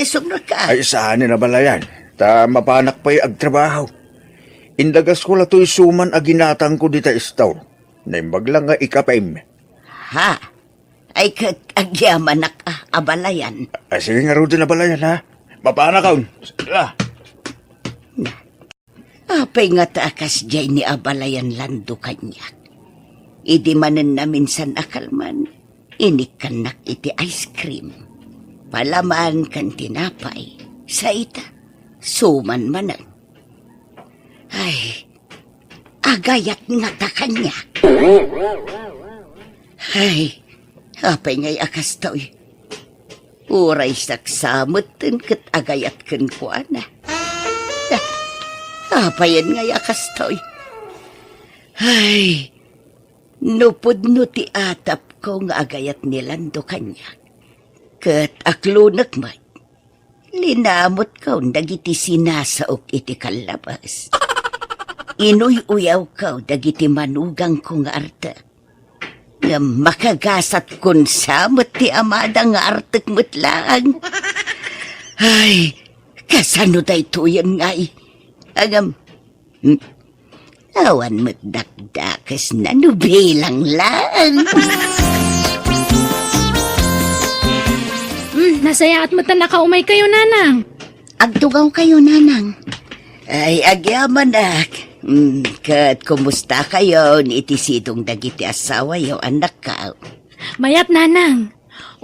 Sumra ka. Ay, saan na balayan? Ta mapanak pa'y agtrabaho. Indagas ko lato'y suman aginatang ko dita istaw. Naimbag lang nga ikapim. Ha? Ay kat agyaman abalayan. Ay, sige nga rin na balayan, ha? Mapanak ka. Apay nga taakas jay ni abalayan lando kanyak. Idi manen na minsan akalman. Inikanak iti ice cream. Palaman kan tinapay. Sa ita, suman manang. Ay, agayat nga ta kanya. Ay, apay nga'y akas to'y. Uray saksamutin kat agayat kan ko ana. Apayan nga'y akas to'y. Ay, nupod no ti atap ko nga agayat nilando kanya. Kat aklunak man. Linamot ka dagiti sinasaok iti kalabas. Inuy-uyaw ka dagiti manugang ko nga arta. Nga makagasat kun samot ti amada nga artek mutlaang. Ay, kasano day tuyan ngay. Agam, awan mo't dakdakas na nubilang lang. Nasaya at mata nakaumay kayo, nanang. Agtugaw kayo, nanang. Ay, agyaman ak. Kat, kumusta kayo ni itisidong dagiti asawa yo anak ka? Mayat, nanang.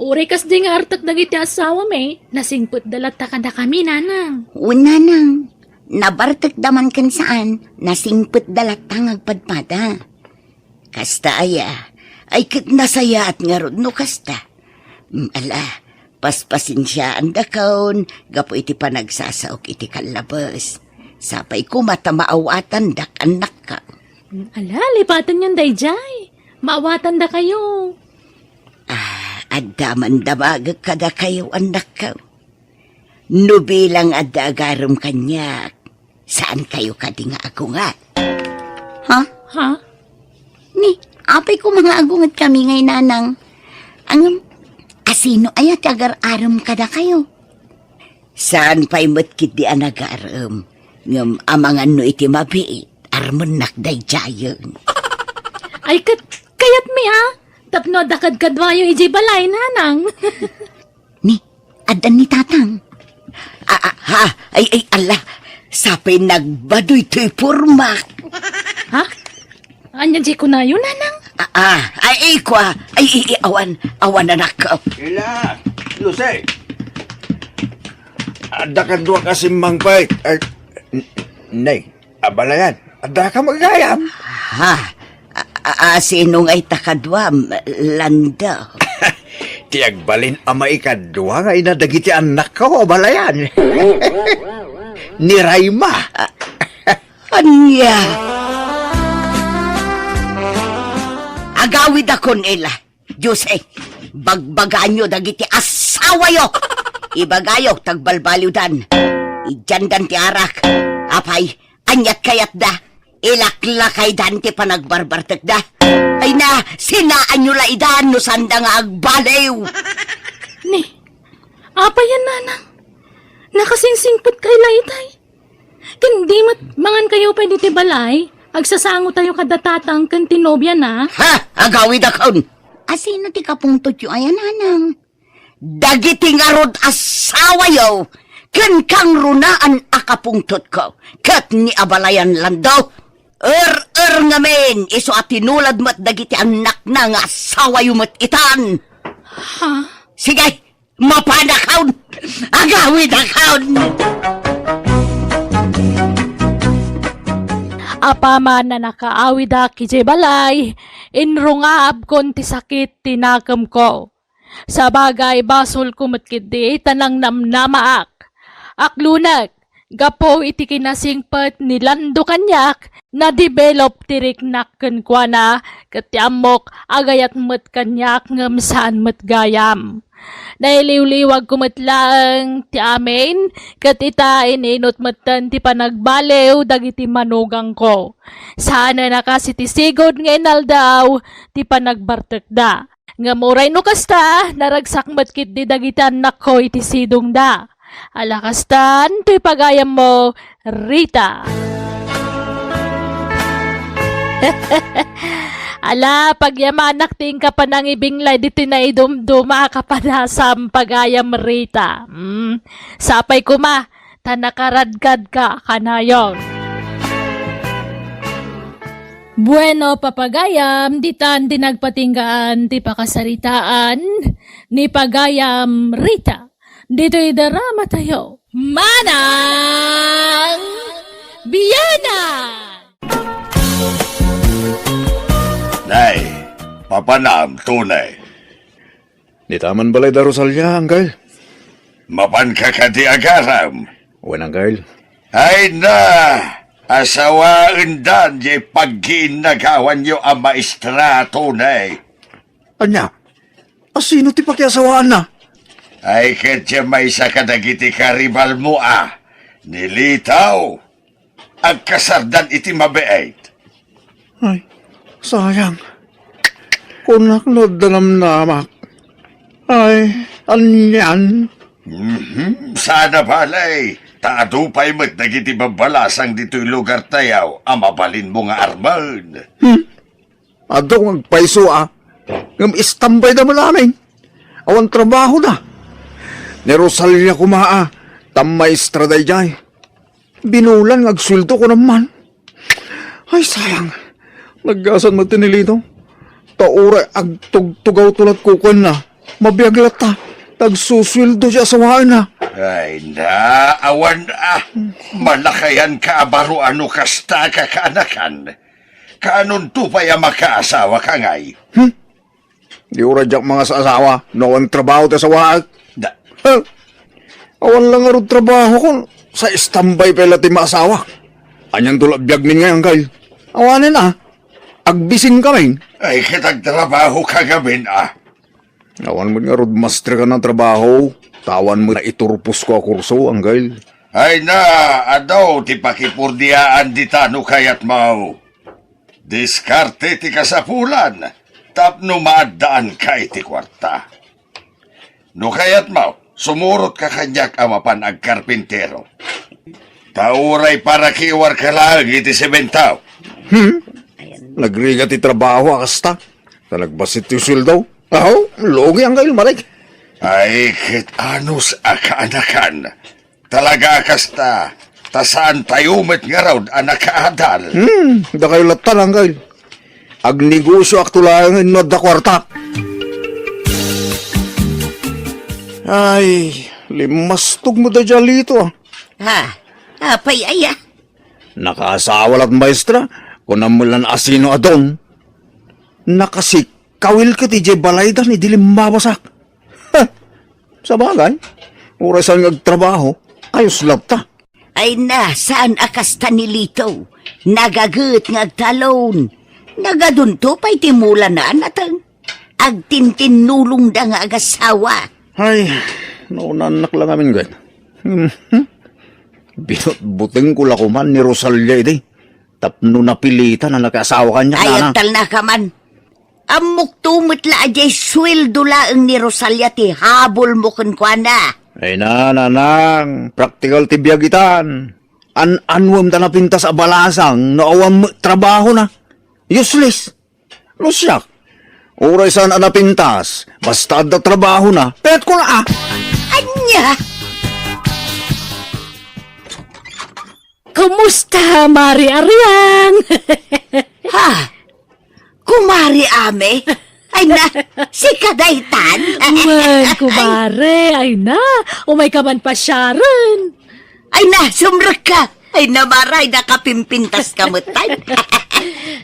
Uri kas di nga artak dagiti asawa may. Nasingput dalata ka na kami, nanang. Nanang, nabartek daman kan saan, nasingput dalatang agpadpada. Kasta aya, ay kit nasaya at nga ron no kasta. Ala, paspasin siya ang dakaon, gapo iti panagsasaok iti kalabas. Sapay ko matamaawatan dak anak ka. Ala, lipatan yung dayjay. Maawatan da kayo. Addaman damag kada kayo anak ka. Nubilang adagarom kanyak. Saan kayo kadi nga agungat? Ha? Ha? Ni, apay ko mga agungat kami ngay nanang. Ang asino ayat agar-aram kada kayo? Saan pa'y matkid di anagaram? Ngam amangan no iti mabiit, armanak day jayon. Ay, kayat mi Tapno dakad kadwayo iji balay, nanang. Ni, adan ni tatang. Ay, ala, sapay nagbadoy to'y purmak. Ha? Anyan di ko na yun, nanang? Awan anak ko. Ila, Lucy. Ada ka dua kasi mangpay. Nay, abalayan. Ada ka magayam. Sinong ay takadwam, landa. Tiagbalin ama ikadwa nga inadagiti anak ko, abalayan. Ni Raima. Anya? Agawid ako nila. Jose, bagbaganyo dagiti asawayo. Ibagayo, tagbalbaliw dan. Ijandan ti arak. Apay, anyat kayat da. Ilaklakay dan ti panagbarbartek da. Ay na, sinaan nyo laidan no sanda nga agbaliw. Ni, apa yan, nanang? Nakasingsingpot kay laytay. Kandi mangan kayo pa diti balay. Agsasango tayo kadatatang kan tinobya na. Ha? Agawid akon. Asino ti kapungtot yu ayan, nanang? Dagiti nga rod asawa yo. Ken kang runaan akapungtot ko. Kat ni abalayan lando. Ngamen. Iso at tinulad mo't dagiti anak na nga asawa yu mo't itan. Ha? Sige, mapanakaon. Agawid akaon. Apaman na nakaawid kiji balay. Inrungab kon ti sakit tinakam ko. Sa bagay basol kumatkid di tanang namnamaak. Aklunag, gapo iti kinasingpet ni lando kanyak na develop tirik nakken kwa na katyamok agayat met kanyak ngem saan met gayam. Nailiw-liwag kumatlaang ti amin, kat itain inot matan ti panagbalew dagiti manugang ko. Sana nakasitisigod nga inaldaw ti panagbartek da. Nga muray no kasta, naragsak matkit di dagiti anak ko iti sidong da. Alakastan, ti pagayam mo, Rita. Ala, pagyamanak ting ka pa nang ibinglay dito na idumduma ka pa na sa pagayam, Rita. Sapay kuma, tanakaradgad ka kanayon. Bueno, papagayam, ditan dinagpatinggaan ti pakasaritaan ni pagayam Rita. Dito'y darama tayo. Manang Biyana! Nay, papanam, tunay. Di taman balay da Rosalia, Angel. Mapan ka kadi agaram. Wen, Angel. Ay na, asawaan dan di pagginagawan nyo ang maestra, tunay. Anya, asino ti pakiasawaan na? Ay kadya may sa kadagiti karibal mo nilitaw. Ang kasardan iti mabeait. Ay, sayang. Kunak na danamnamak. Ay, anyan. Sana balay. Taadupay mo't nagiti babalasang dito'y lugar tayaw. Amabalin mo nga arman. Ado magpaiso Ngam istambay na malaming. Awan trabaho na. Ni Rosalia kumaa. Tammaestra day jay. Binulan ngagsulto ko naman. Ay sayang. Naggasan mo tinilito. Taura agtugtugaw tulad kukon na. Mabiyaglat ta. Tagsuswildo siya sa waan na. Ay na, awan malakayan ka abaro ano kasta ka kaanakan. Kaanon to pa ya makaasawa ka ngay? Di uradyak mga sa asawa. Noon trabaho ta sa waan. Awan lang arod trabaho ko. Sa istambay pala ti maasawa. Anyang tulad biyag min ngayon kay. Awanin agbisin kami. Ay kitagtrabaho ka gamin Awan mo nga roadmaster ka ng trabaho. Tawan mo na iturpos ko a kurso, Angel. Ay na, adaw ti pakipurdiaan di tano kayat mau. Diskarte ti kasapulan. Tapno maadaan ka iti kwarta. No kayat mau, sumurot ka kanyak amapan ag karpintero. Tauray para kiwar ka lang iti sementaw. Nagriga ti trabaho akasta. Talagbasit ti sweldo. Aho, logi Angel, marik. Ay, kit anus akaanakan. Talaga akasta. Tasaan tayo met nga raw anakaadal. Da kayo latan, Angel. Ag negosyo aktulang inod da kwarta. Ay, limastog mo da dyan Apay aya. Nakaasawa lat maestra, kung namulan asino adon. Nakasikawil ka ti jay balaydan, idilim mabasak. Sa bagay, orasan ngagtrabaho, ayos labta. Ay na, saan akasta ni Lito? Nagagut ngagtalon. Nagadunto pa'y timula na anatang. Agtintinulong da nga agasawa. Ay, naunanak lang amin gan. Binot-buting ko lakuman ni Rosalia iti. Tapno napilitan na nakasawa kanya. Ay, agtal na ka man. Amok tumit la ajay sweldo laang ni Rosalia ti habol mo kun kwa na. Ay nanang, practical tibyagitan. Anwam ta napintas a balasang, naawam trabaho na. Useless. Lusyak. Uray saan napintas, basta da trabaho na. Pet ko na Anya? Kumusta, Mari Ariang? Ha? Kumari ame? Ay na, si Kadaytan? Man, kumare, ay na, umay ka man pa Sharon. Ay na, sumrak ka. Ay namaray, nakapimpintas ka matay.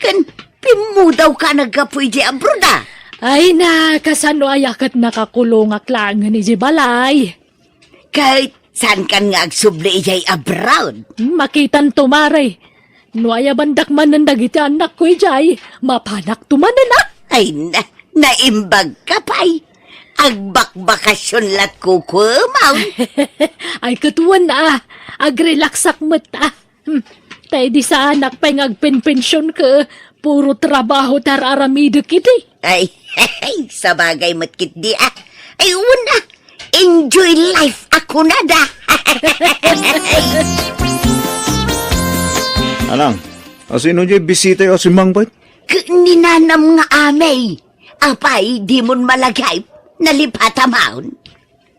Kan, pimudaw ka nagapoy di abroda. Ay na, kasano ayakat nakakulong aklang ni Jibalay. Kahit saan kan nga agsubli ijay abroad. Makitan tumare. Nuaya bandak man ng dagiti anak ko ijay, mapanak tumanan na. Ay na, naimbag ka pa'y. Agbakbakasyon lat kukumaw. Ay katuwan na, agrelaksak mata. Tay di sa anak pa'y ngagpenpensyon ka, puro trabaho tar aramido kiti. Ay, sa bagay matkit di ah. Ay, una, enjoy life ako na da. Anang, asino dyan bisita yung asimang ba? Ninanam nga amay. Apay, di mon malagay. Nalipata maun.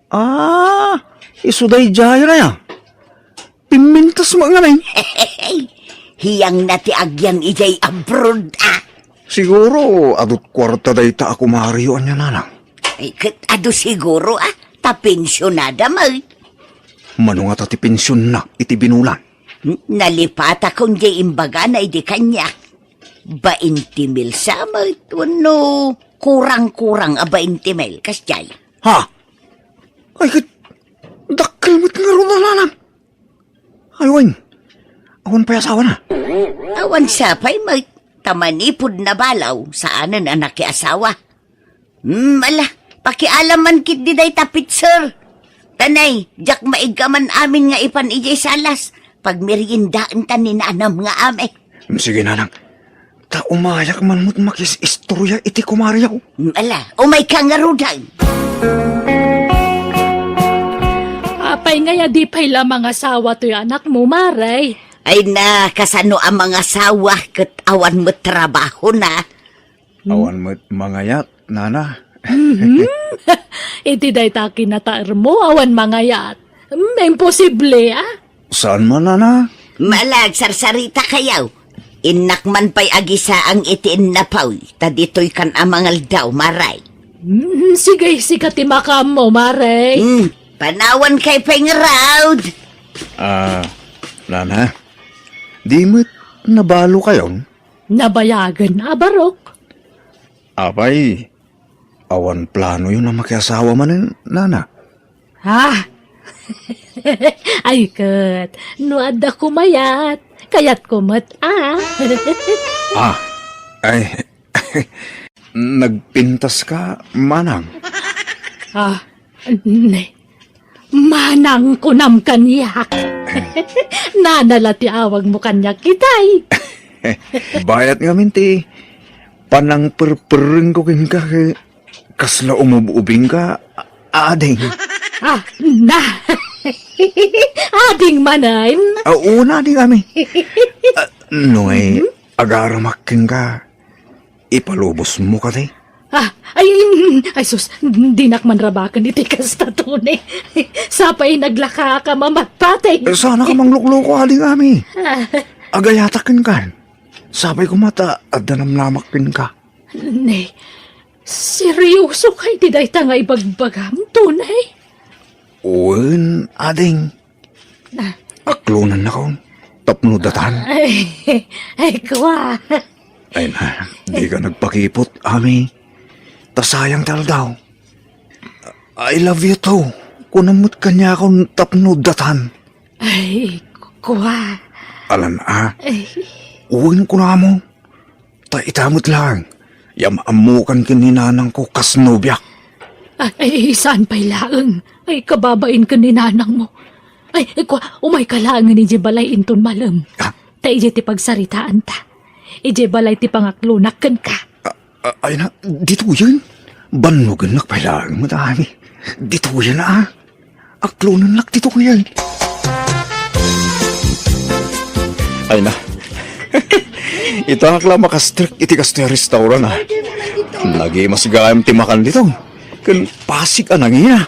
Ah, isuday jaya na yan. Pimintas mo nga na yun. Hiyang nati agyan ijay abroad ah. Siguro, adot kwarta day ta ako marioan niya nanang. Ay, ado siguro ah. Tapensyonada mag. Mano nga tati pensyon na, iti binulan. Nalipata kong jay imbaga na idi kanya. 20 mil sa mag. Ano, kurang-kurang a 20 mil. Kasjay. Ha? Ay, dakal mo't nga ron na nanang. Ay, Wayne, awan pa yasawa na. Awan sapay mag. Tamanipod na balaw saanan anak ki asawa. Ala, pakialaman kit di day tapit, sir. Tanay, jak maigaman amin nga ipan ijay salas. Pag meriendaan ta ni nanam nga ame. Sige nanang, ta umayak man mo't makis-istorya iti kumariyaw. Ala, umay ka nga ruday. Apay ngaya di pa'y lamang asawa to yung anak mo, Maray. Ay na, kasano ang mga asawa kat awan mo trabaho na. Awan mo't mangayat, nana. Iti day ta kinataar mo, awan mangayat. Imposible, ah. Saan man, nana? Malag, sarsarita kayaw. Inakman pa'y agisa ang itiin na paw. Ta dito'y kan amangal daw, maray. Sige, sikati makam mo, Maray. Panawan kay pengraud. Nana, di mo't nabalo kayon? Nabayagan na, Barok. Abay, awan plano yun na makiasawa man, nana. Ha? Ay, kat. Nuad ako mayat. Kayat kumat, ah. Ay, nagpintas ka, manang. Manang kunam kanyak. Nanalati awag mo kanyak kitay. Bayat nga minti, panang perpereng ko kin ka, kasla umububing ka, ading. Na. Ading manay. Una di kami. Noy, agaramakin ka, ipalubos mo ka di. Ay sus, dinak man rabakan iti kasta tunay. Sapay naglaka ka mamatpatay. Sana ka manglukloko ading kami. Agayatakin ka. Sabay ko mata, adanamlamakin ka. Nay, seryoso kay di day ta nga ibagbagam tunay. Uwan, ading. Aklunan na ko, tapnudatan. Ay, kwa. Ay na, di ka nagpakipot, ami. Tasayang tal daw. I love you too. Kunamot kanya akong tapnudatan. Ay, kwa. Alan Ay, uwin ko na mo. Ta itamot lang. Yamamukan kininanang ko kasnobyak. ay, saan pa'y laeng? Ay, kababain ka ni nanang mo. Ay, kwa, umay ka laeng ni Jebalay inton malam. Ta ije ti pagsaritaan ta. Ije balay ti pangaklunakan ka. Ay na, dito yun. Banugan nakpailangan mo dami. Dito yan na. Aklunan lak dito ko yan. Ay na. Ito ang akla makastrik iti kasto restaurant na. Lagi mas gayam timakan dito. Kan pasik anang iya.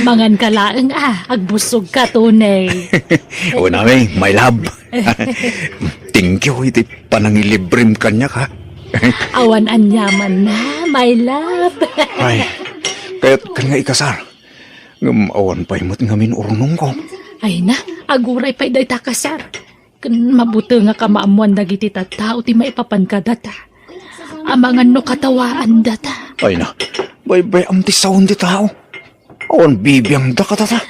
Mangan ka laeng agbusog ka tunay. O nami, my love. Thank you, iti panangilibrim kanya ka. Awan anyaman na, my love. Ay, kaya't kan nga ikasar. Awan pa imot ngamin urunong ko. Ay na, aguray pa'y day takasar. Kan mabuto nga ka maamuan dagiti tao ti maipapan ka data. Amangan no katawaan data. Ay na, bay-bay am ti saon di tao. Awan bibiyang da katata.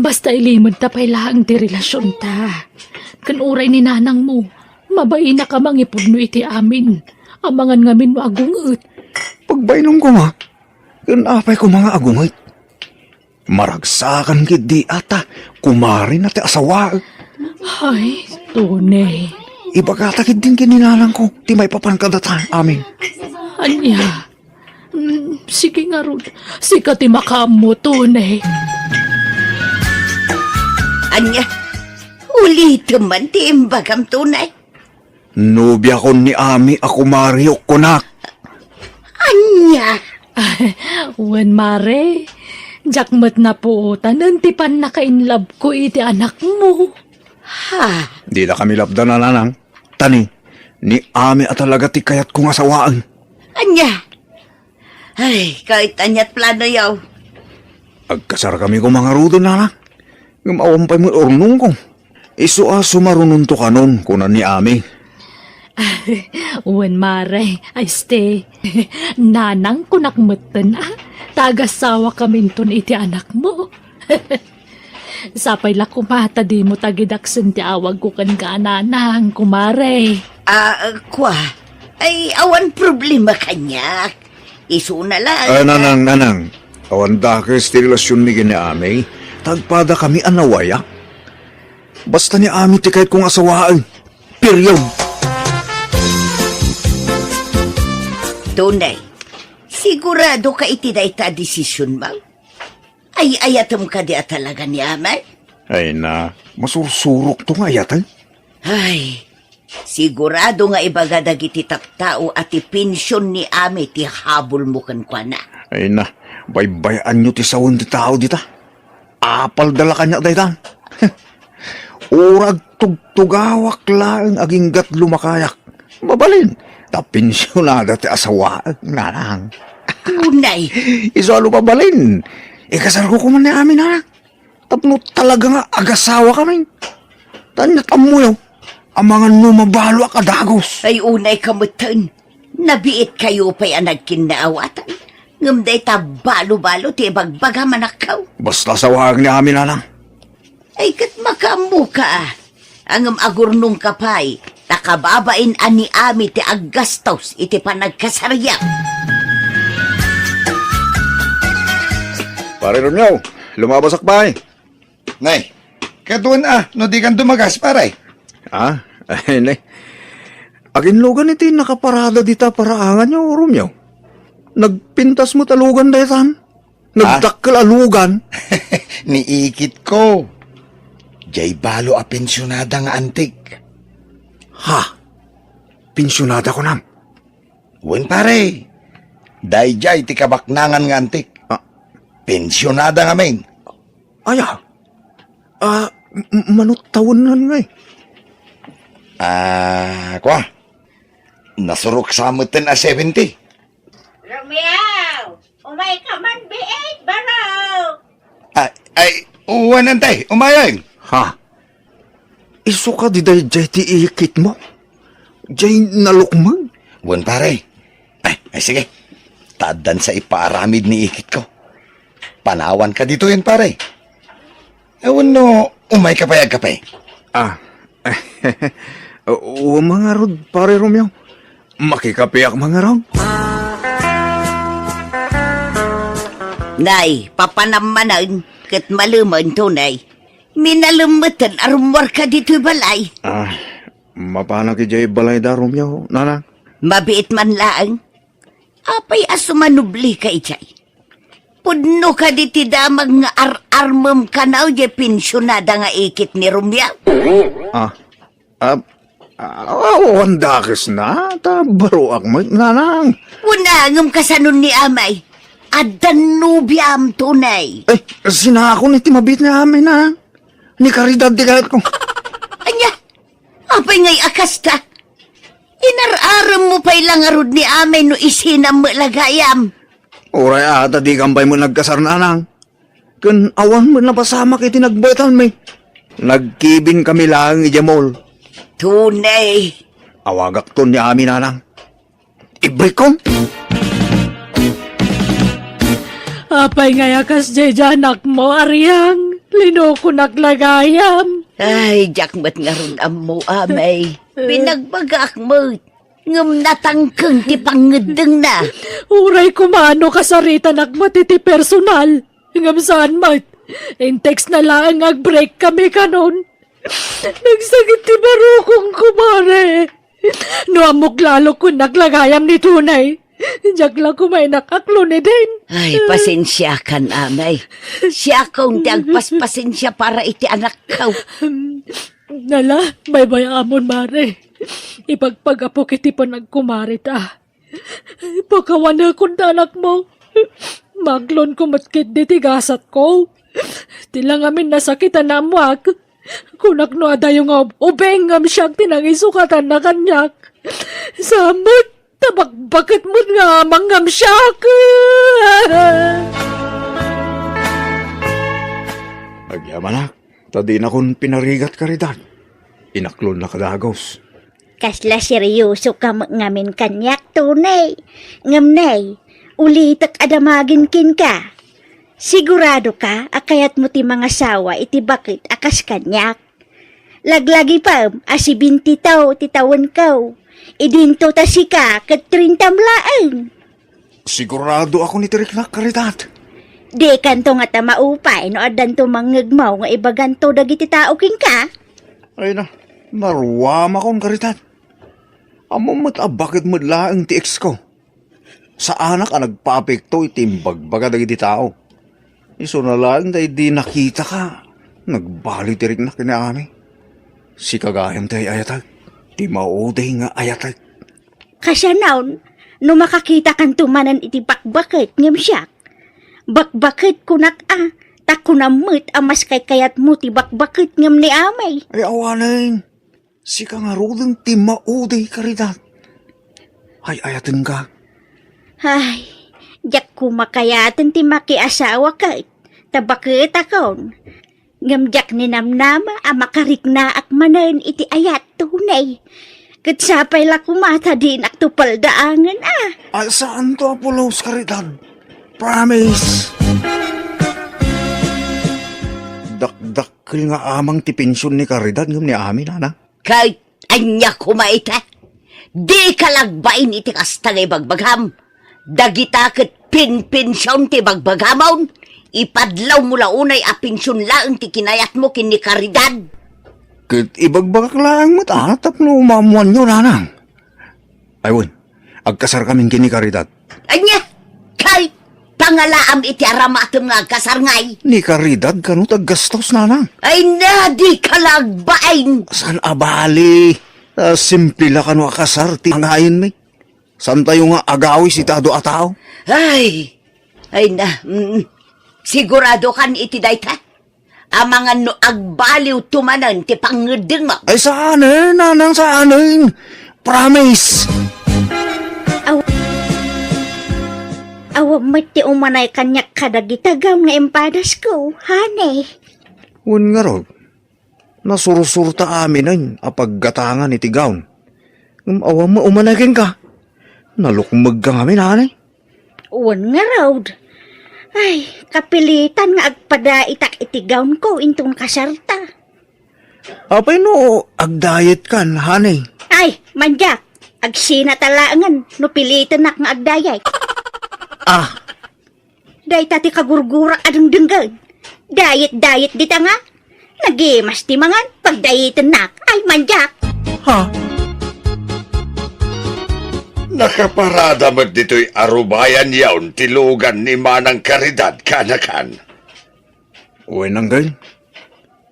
Basta ilimod ta pa'y laang ti relasyon ta. Kan uray ni nanang mo, mabain na ka mangipod no iti amin. Amangan ngamin mo agungot. Pagbainom ko nga, kanapay ko mga agungit. Maragsakan gid di ata, kumari na ti asawa. Ay, tunay. Ibagata gid din kininalang ko, ti may papankadatan amin. Anya. Sige nga, Rod. Sika ti makamo, tunay. Anya, ulit man ti imbagam tunay. Nubya ko ni Ami ako Mario kunak. Anya, Wen mare, jakmet na po, tanantipan na kainlab ko iti anak mo. ha, Di na kami labda na nanang. Tani, ni Ami at talaga ti kayat kong asawaan. anya. Ay, kahit anyat plano yaw. Agkasar kami ko mga rudo nanang. Gumawampay mo ornong ko. Isu sumarunong to kanon kunan ni Ami. Wen mare, ay stay. Nanang kunakmeten tagasawa kami ton iti anak mo. Sapay la kumata di mo tagidaksen ti awag ko kan ka nanang kumare. Kwa, ay awan problema kanyak. Isu na lang. Nanang. Awan dakes ti relasyon ni gini Ami. Tagpada kami anawaya. Basta ni Ami ti kahit kong asawaan. Period. Tunay, sigurado ka iti-da-ita desisyon mo? Ay ayatom ka di talaga ni Amay? Ay na, masursurok to nga yatan. Ay, sigurado nga ibagadag iti taktao at ipensyon ni Amay ti habol mo kan kwa na. Ay na, baybayan nyo ti sawon ti tao dita. Apal dala kanya daytan. Urag tugtugawak lang aging gat lumakayak. Mabalin, tapinsyonada ti asawa nanang. Tunay, Isalo pabalin. Ikasar ko kuman ni amin nanang. Tapno talaga nga agasawa kami. Tanyat amuyo, ang mga numabalo akadagos. ay unay kamutan. Nabiit kayo pa'y nagkinaawatan. Ngamday ta balo-balo ti bagbaga manakaw. Basta sawag ni amin nanang. Ay kat makamu ka. Ang agurnong kapay, takababain ani ami ti aggastos iti panagkasaryak. Pare Romeo, lumabasak ba eh? Nay, kaduan no di kan dumagas, paray. Ah, ay nay. Aginlogan iti nakaparada dita paraangan nyo, Romeo. Nagpintas mo talugan daytan. Nagdakkel alugan. Niikit ko. Jay balo a pensyonada nga antik. Ha? Pensyonada ko nang. Wen pare. Day jay ti kabaknangan nga antik. Pensyonada nga men. Aya. Manutawon nan nga eh. Kwa. Nasurok sa amutin a 70. Romeo! Umay ka man, B8, baraw! Ay, uwan antay, umayon. Ha? Iso ka di day jay ti ikit mo? Jay nalukman? Wen pare. Ay sige. Tadan sa ipaaramid ni ikit ko. Panawan ka dito yan pare. Ewan no, umay kapayag kapay. O mga rod, pare Romeo. Makikapiyak mga rod. Nay, papanamanan, kat maluman tunay. Minalumutan arumwar ka dito balay. Mapana ki jay balay da Romeo, nanang. Mabiit man laang. Apay asumanubli ka ijay. Pudno ka diti damag nga ar-armam ka na o pensyonada nga ikit ni Romeo. Wandakis na. Baro akmat, nanang. Unangam ka sa nun ni Amay. Adanubiam tunay. Eh, sinako ni timabit na amin na. Ni karidad di kahit kong. Anya, apay ngay akas ta. Inararam mo pa'y langarod ni Amay no isinam mo lagayam. Oray ata di kambay mo nagkasar nanang. Kun awan mo na pasama kay tinagbaitan may. Nagkibin kami lang ni Jamol. Tunay. Awagak to niya amin nanang. Ibrik ko. Apay ngayakas jay anak mo, Aryang. Linoko naglagayam. Ay, jakmat nga ron mo, Amay. Pinagbagak mo. Ngam natangkeng ti pangedeng na. Uray kumano kasarita nagmatiti personal. Ngam saan mat. In-text na lang ag-break kami kanon. Nagsakit ti barukong kumare. No amok lalo kung naglagayam ni tunay. Diyak lang kumay nakaklo ni din. Ay, pasensya kan, amay. Siya akong tiagpas-pasensya para iti anak kaw. Nala, bay-bay amon mare. Ipagpagapo kiti pa nagkumari ta. Pagkawan na kung anak mo. Maglon ko matkit di tigasat ko. Tilang amin nasakitan na amuak. Kunak no ada yung ubengam siyang tinangisukatan na kanyak. Samot, tabak-bakit mo nga mangam siyak. Agyamanak, tadi na kong pinarigat karidad. Inaklon na kadagos. Kasla seryoso ka ngamin kanyak tunay. Ngamnay, ulitak adamagin kin ka. Sigurado ka, akayat mo ti mga sawa iti bakit akas kanyak. Laglagi pa, asi 20 taw, titawan kaw. Idinto ta si ka, kat 30 laang. Sigurado ako ni Tirik na karidad. Di kanto nga ta maupay, no adan to mangagmaw nga ibaganto dagiti tao king ka. Ay na, naruwama kong karidad. Amo mo't bakit mo laang ti ex ko. Sa anak ang nagpapekto itimbagbaga dagiti tao. Iso na lang dahil di nakita ka. Nagbali tirik na kinaami. Si kagayam tayo ayatag. Di mauday nga ayatag. Kasya naon, no makakita kan tumanan iti bakbakit ngem siyak. Bakbakit kunak takunamit amas kay kayat mo ti bakbakit ngem ni amay. Ay awanin. Si kangarudang ti mauday karidad. Ay ayatin ka. Ay, jak kumakayatan ti makiasawa ka. Tabakit akon. Ngamjak ni namnama makarik na ak manen iti ayat tunay. Katsapay la kumata din ak tupal daangan Ay saan to Apolos karidad? Promise. Dakdakil nga amang ti pensyon ni karidad ngam ni amin ana. Kahit anya kumaita. Di kalagbain iti kasta nga ibagbagham. Dagita ket pinpensyon ti bagbaghamon. Ipadlaw mo launay a pensyon laang ti kinayat mo kini karidad. Ket ibagbagak lang mo tapno umamuan nyo nanang. Aywan, agkasar kaming kini karidad. Anya, kahit pangalaam iti aramatom nga kasarngay. Ni karidad kanut aggastos nanang. Ay na, di kalagbain. San abali? Simple la kanu akasar ti hangayin mi. San tayo nga agawi si tado a tao? Ay na, sigurado kan iti dayta. Amangan no agbaliw tumanan ti pangedeng mo. Ay saanin, nanang saanin. Promise. Awam ti umanay kanyak kadagitagam nga empadas ko, hanay. Un nga rod. Nasurusurta amin ay apaggatangan iti gaon. Awam mo umanagin ka. Nalukmag ka ngamin, hanay. Uwan nga raw. Ay, kapilitan nga agpada itak itigawn ko intong kasarta. Apay no, agdayet kan, hanay. Ay, manjak, agsina talangan, no pilitan nak nga agdayay. Day tati kagurgura adang denggan. Dayet dita nga. Nagimas ti mangan, pagdayitan nak. Ay, manjak. Ha? Nakaparada mo dito'y arubayan yaon tilugan ni Manang Karidad kanakan. Uy nang gayon.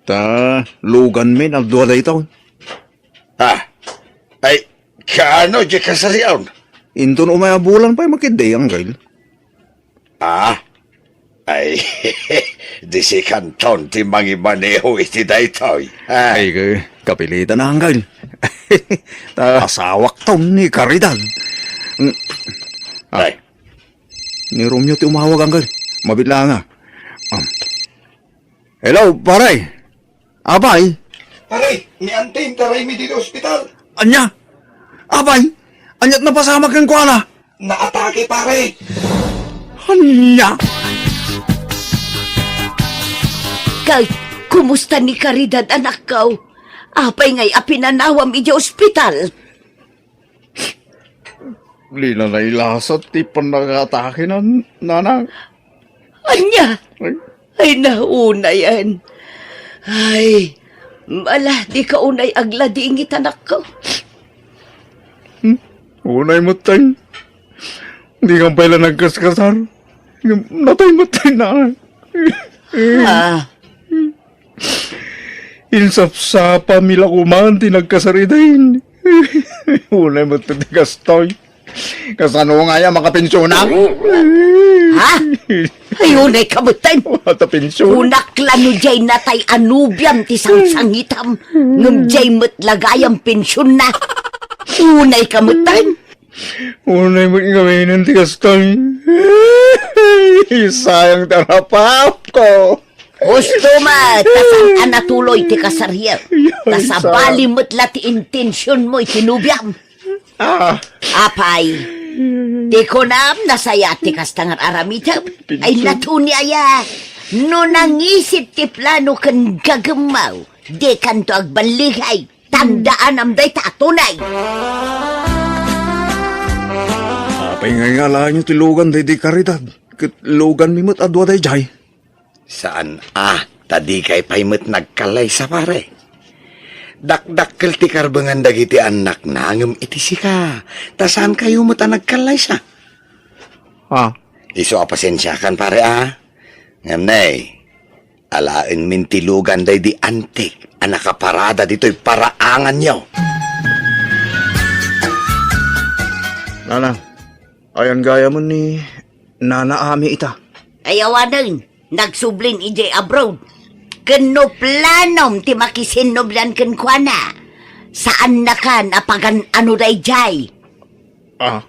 Ta, lugan min ang duwa ito. Ha? Ay, kaano di kasariyaon? Inton umayabulan pa'y makiday ang gayon. Ay, di si kanton ti mangimaneho iti daytoy. Ay, kapilitan na ang gayon. Ta, asawak taon ni Karidad. Ay, Ni Romeo ti umawag ang gayon. Mabitla nga. Hello, paray. Abay. Aray, ni Anting taray mi dito ospital. Anya? Abay. Anyat na pasama kang kuala. Naatake pare. Anya? Kahit kumusta ni karidad anak ko? Apay ngay apinanawam iti ospital. Lila na ilasat ti panakatake na nanang. Anya? Ay, Ay, nauna yan. Ay, mala, di ka unay agladingit anak ko. unay mo tayo. Hindi kang pala nagkaskasar. Natay mo tayo na. Ah, Insapsapa mila kuman tinagkasaridahin. Unay mo tayo gastoy. Kasano nga yan makapensyonan? ha? Ay, unay kamutan. Wata pensyon. Unak lano jay natay anubyam ti sangsangitam. Ngam jay matlagayang pensyon na. Unay kamutan. Unay mo gawin ng tigastoy. Sayang tarapap ko. Gusto ma, tasan ka natuloy ti kasarya. Tasabali mo't lati intensyon mo itinubyam. Ah, Apay, di ko nam nasaya ti kastangar aramitam. Ay natuni aya, no nangisip ti plano kan gagamaw, di kanto agbaligay, tandaan am day tatunay. apay nga lang yung tilugan day di karidad. Lugan mimot adwa day jay. Saan? Tadi kay paimot nagkalay sa pare. Dakdakkel ti karbangan dagiti anak na ngem iti sika. Tasan kayo mo ta nagkalay sa? Ah, Iso pasensya kan pare Ngem nay, alaen min tilugan day di antik. Anakaparada dito'y paraangan nyo. nanang. Ayan gaya mo ni Nana Ami ita. Ayawanan, nagsublin ijay abroad. Kano planom ti makisinoblan kan kuana. Saan na kan apagan ano day jay? Ah,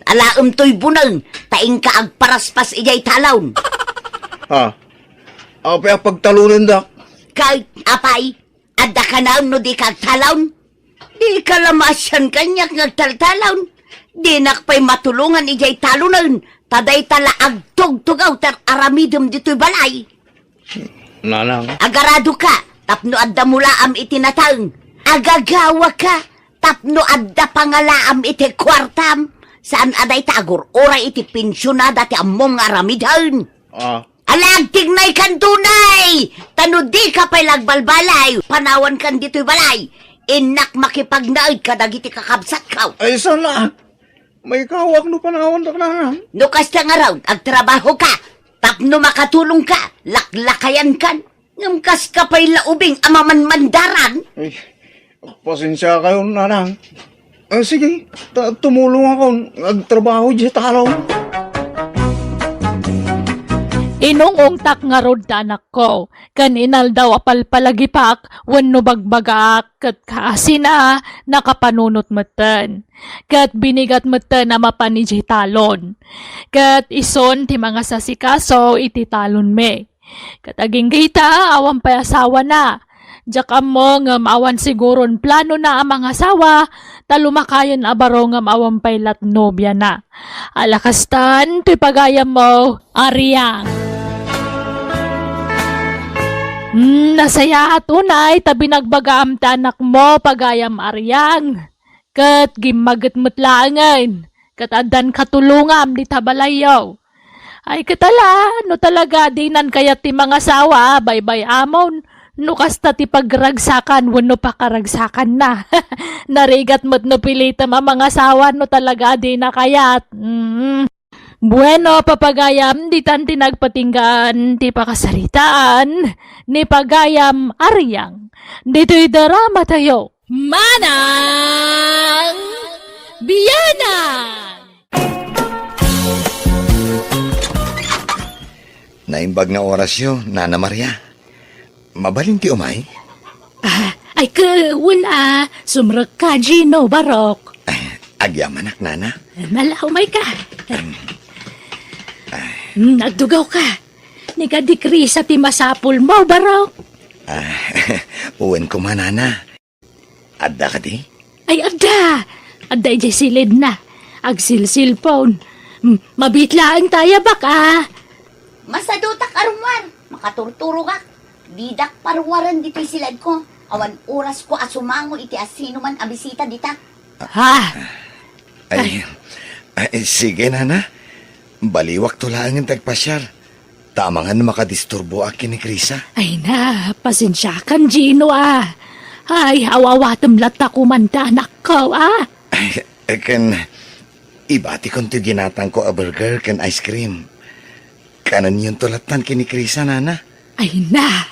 Alaam to'y bunang, taing ka agparaspas ijay talawn. apay pagtalunin dak. Kay, apay, adda ka na no di kag talawn. Di ka lamasyan kanyak ngagtaltalawn. Di nakpay matulungan ijay talunan. Taday tala agtog-tugaw tar aramidum dito'y balay. Nanang. Agarado ka, tapno adda mulaam itinatang. Agagawa ka, tapno adda pangalaam iti kwartam. Saan aday tagor, oray iti pensyonada ti among aramidan. Ah, Alag, tignay kan tunay! Tano di ka pa'y lagbalbalay, panawan kan dito'y balay. Inak makipagnaid ka dagiti kakabsat ka. ay sana. May kawak no panahon dak nanang. No kasta nga raw, agtrabaho ka, tapno makatulong ka, laklakayan kan. Ngam kas ka pa'y laubing amaman mandaran. Ay, pasensya kayo nanang. Sige, tumulong ako. Nagtrabaho dyan sa talaw. Inong tak nga rod ta anak ko, kaninal daw apal palagipak, wano bagbagak, kat kaasina, nakapanunot matan. Kat binigat matan na mapaniji talon. Kat ison ti mga sasikaso iti talon me. Kat aging kita, awan pa asawa na. Diyak mo nga maawan siguron plano na ang mga asawa, talumakayon abaro nga maawan pa'y latnobya na. Alakastan, tipagayam mo, Ariang. Nasaya tunay, tabi nagbagaam ta anak mo, pagayam Ariang. Kat gimagat mutlangan, kat adan katulungam di tabalayaw. Ay katala, no talaga dinan kaya ti mga asawa, bye-bye amon. No kasta ti pagragsakan, wano pa karagsakan na. Narigat mo't no pilitam ang mga asawa, no talaga di na kayat. Bueno, papagayam, di tan tinagpatinggan, ti pakasaritaan, ni pagayam Ariang. Dito'y darama tayo. Manang Biyana! Naimbag na oras yun, Nana Maria. Mabalin ti umay? Ay wala, sumrag ka, Gino, Barok. Agyamanak, Nana. Malahumay ka. Nagdugaw ka. Nigadikri sa timasapul mo, Barok. Uwan ko man, Nana. Adda ka di? Ay, adda. Adda ijay silid na. Agsil-silpon. Mabitlaan tayo baka. Masadutak arumar, makaturturo ka. Didak parwaran dito'y silad ko. Awan oras ko asumango iti asino man abisita dita. Ha? Ay, Ay, sige, nana. Baliwak to lang ang tagpasyar. Tama nga na makadisturbo akin ni Krisa. Ay na, pasensya kan Gino Ay, awawatam lata kumanda anak ko Ay, kan ibati kong to ginatang ko a burger kan ice cream. Kanan yung tulatan kini Krisa, nana. Ay na,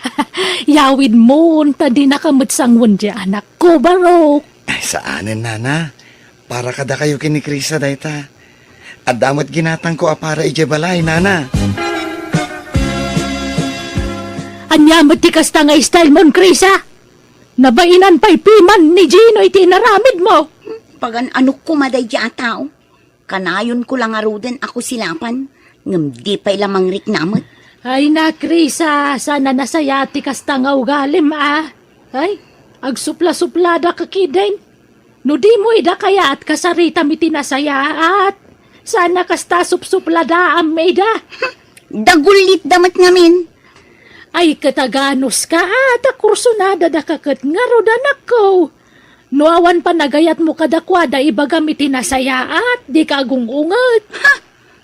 yawid mo, tadi nakamutsang wundya anak ko, Barok. Ay, saanin, nana? Para kada kayo kini Krisa, dayta. At damat ginatang ko para ijebalay, nana. Anyamat ti kasta nga style mon, Krisa. Nabainan pa'y piman ni Gino iti naramid mo. Pagan ano ko maday di tao. Kanayon ko lang aruden ako silapan. Ngam di pa ilamang rik namot. Ay na, Krisa, sana nasaya ti kasta nga ugalim Ay, agsupla-suplada ka kiden. No di mo ida kaya at kasarita mi tinasaya at sana kasta supsuplada am ida. Dagulit damat ngamin. Ay kataganos ka at kursunada da kakat nga rodanak ko. No awan pa nagayat mo kadakwada ibagam itinasaya at di ka agungungat.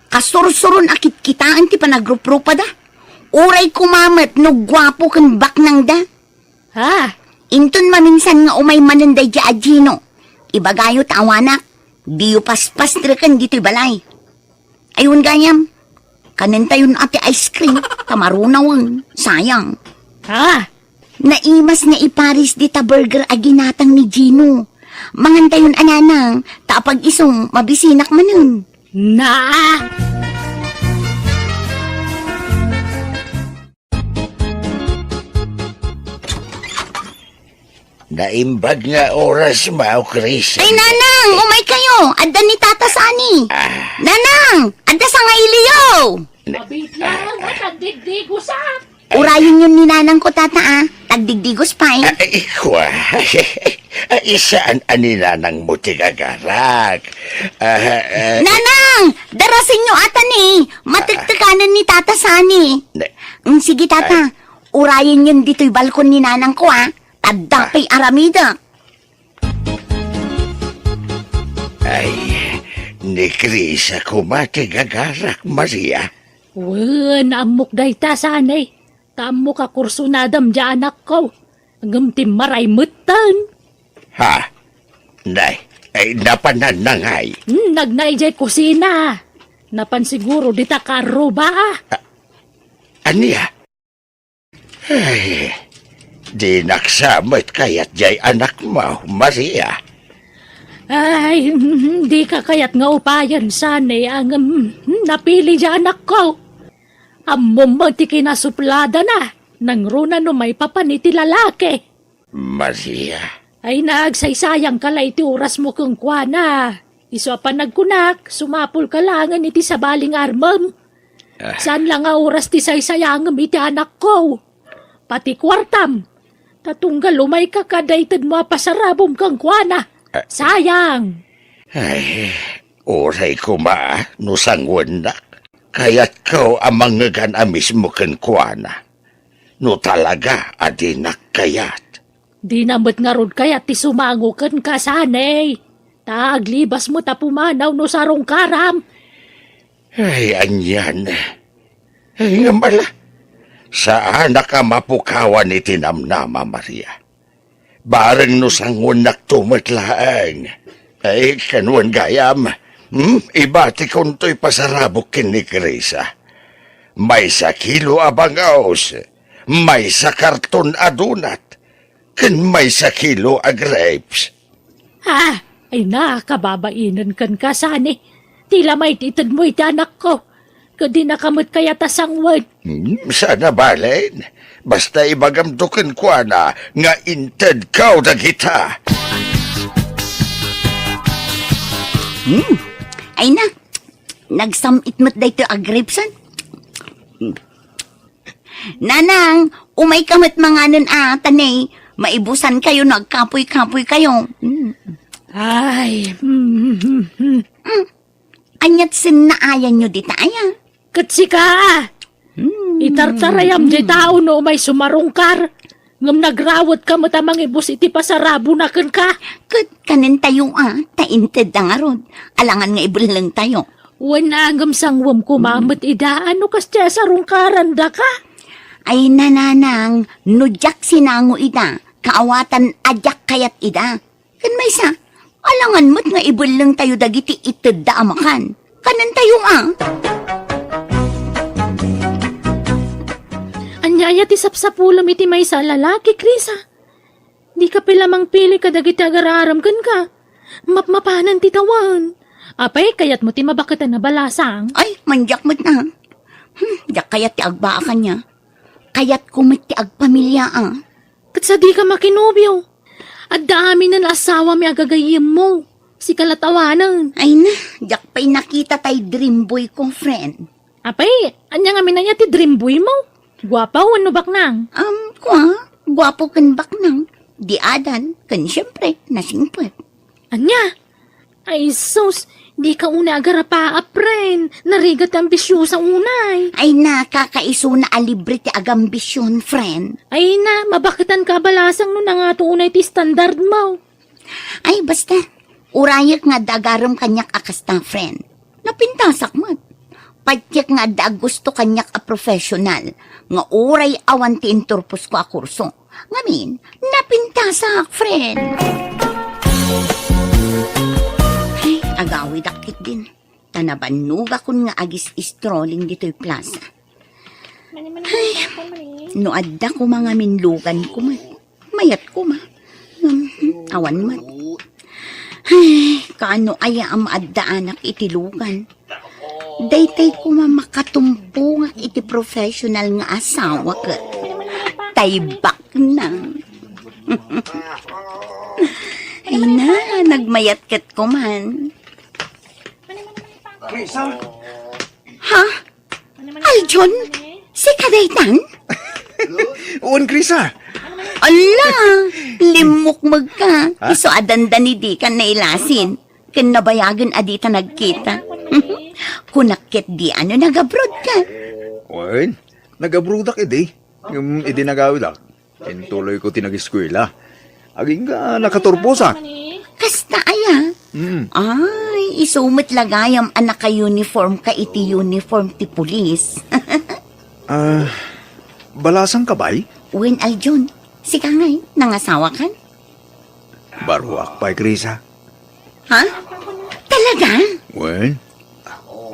Kasursuron akit kitaan ti panagrupropa da. Uray kumamat no gwapo kan baknang da. Ha? Inton maminsan nga umay mananday di Gino. Ibagayo tawanak. Diyo paspastrikan dito'y balay. Ayun gayam. Kanin tayo ati ice cream. Tamarunawan. Sayang. Ha? Naimas na iparis di ta burger aginatang ni Gino. Mangantayon ananang. Tapag isong mabisinak manun. Na? Naimbag nga oras mo, Krisa. Ay, nanang! Umay kayo! Adda ni Tata Sani! Nanang! Adda sa nga iliyo! Mabit lang at digdigusap. Urayin yun ni nanang ko, Tata, Tagdigdigos pa eh. Ay, kwa. Isaan anila ng mutigagarak. Nanang! Darasin nyo ata ni! Matigtikanan ni Tata Sani! Sige, Tata. Urayin yun dito'y balkon ni nanang ko, Tadapay aramida. Ay, ni Krisa kumatigagarak, Maria. Wen, amok day ta sanay. Tamo ka kursunadam dya anak ko. Hanggang timaray mutan. Ha? Nay, ay napananangay. Nagnay jay kusina. Napan siguro di ta karuba Aniya? Ay, di naksamit kaya't jay anak mo, Maria. Ay, di ka kayat nga upayan sanay ang napili dya anak ko. Amom mo ti kinasuplada na. Nang runa no may papaniti lalaki. Maria. Ay nagsaysayang kalay ti oras mo kung na. Iso pa nagkunak, sumapul ka langan iti sa baling armam. Saan lang nga oras ti saysayangam iti anak ko? Pati kwartam. Tatunggal umay ka kadaytad mo pasarabom kang na. Sayang. Ay, oray ko no sangwan na. Kaya't ko amang ngagan amis mo kan kuana. No talaga, adinak kayat. Di namot nga rod kayat ti sumango kan kasanay. Taglibas mo ta pumanaw no sarong karam. Ay, anyan. Ay, nga mala. Saan ka mapukawan iti namnama, Maria? Bareng no sangon naktumatlaang. Ay, kanuan gayam. Ibati kong to'y pasarabok kin ni Krisa. May sa kilo abangaos, may sa karton adunat, kin may sa kilo a grapes. Ha? Ay kababainan kan kasani. Tila may titid mo iti anak ko. Kadi nakamot kaya tasangwad. Sana balen. Basta ibagamdukin ko na nga inted kaw na kita. Ay na, nagsamit mo't dayto agripsan. Nanang, umay kamot mga nun tanay, maibusan kayo, nagkapoy-kapoy kayo. Ay, Anyat sinaayan nyo di tayo. katsi ka. Itartarayam di tao no may sumarungkar. Ngam nagrawat ka matamang ibus iti pasarabo na kan ka. Kat kanin tayo tainted na nga rod. Alangan nga ibulang tayo. Wana ngam sangwam kumamot ida, ano kas tiya sa rungkaran da ka? Ay nananang, nudyak sinango ida, kaawatan adyak kayat ida. Kan may sa, alangan mo't nga ibulang tayo dagiti ited da amakan. Kanin tayo Anyaya ti sapsapulam iti may sa lalaki, Krisa. Di ka pilamang pili ka dagiti agararam kan ka. Mapmapanan ti tawan. Apay, kayat mo ti mabakatan na balasang. Ay, manjak mo't na. Jak kayat ti agbaakan niya. Kayat kumit ti agpamilya Kat sa di ka makinobyo. At dami na asawa mi agagayim mo. Si kalatawanan. Ay na, jak pa'y nakita tay dream boy ko, friend. Apay, anya nga minanya ti dream boy mo. Gwapa, ano baknang? Gwapo kan baknang. Di adan, kan siyempre, nasingpet. Anya? Ay, sus, di ka una agarapa, apren. Narigat ang bisyo sa unay. Ay na, kakaiso na alibre ti agambisyon, friend. Ay na, mabakatan ka balasang no na nga to unay ti standard mo. Ay, basta, urayak nga dagaram kanyak akas na, friend. Napintasak mat. Patyak nga da gusto kanyak a professional. Nga uray awan ti inturpos ko a kurso. Ngamin, napintasak, friend. Ay, agawid akit din. Tanabanuga kun nga agis strolling dito'y plaza. Ay, no adda ko mga minlugan ko man. Mayat ko ma. Awan man. Ay, kaano aya ang maadda anak itilugan. Daytay ko makatumpo nga iti professional nga asawa ka. Taybak na. Ay na, nagmayat kat ko man. Ha? Aljon? Si Kadaytan? Uwan, Krisa. Ala, limok magka. Iso adandan ni di ka nailasin. Kan nabayagan adita nagkita. Kunakit di ano nagabrod ka. Uwan, nagabrudak edi. Yung edi nagawid ak. Intuloy ko tinag-eskwela. Aging ka nakaturposa. Kasta aya. Ay, isumit lagayam anak ka uniform ka iti uniform ti pulis. Balasang kabay? Uwin Aljon, si kangay, nangasawa kan? Baruak pa, Krisa. Ha? Talaga? Uwan.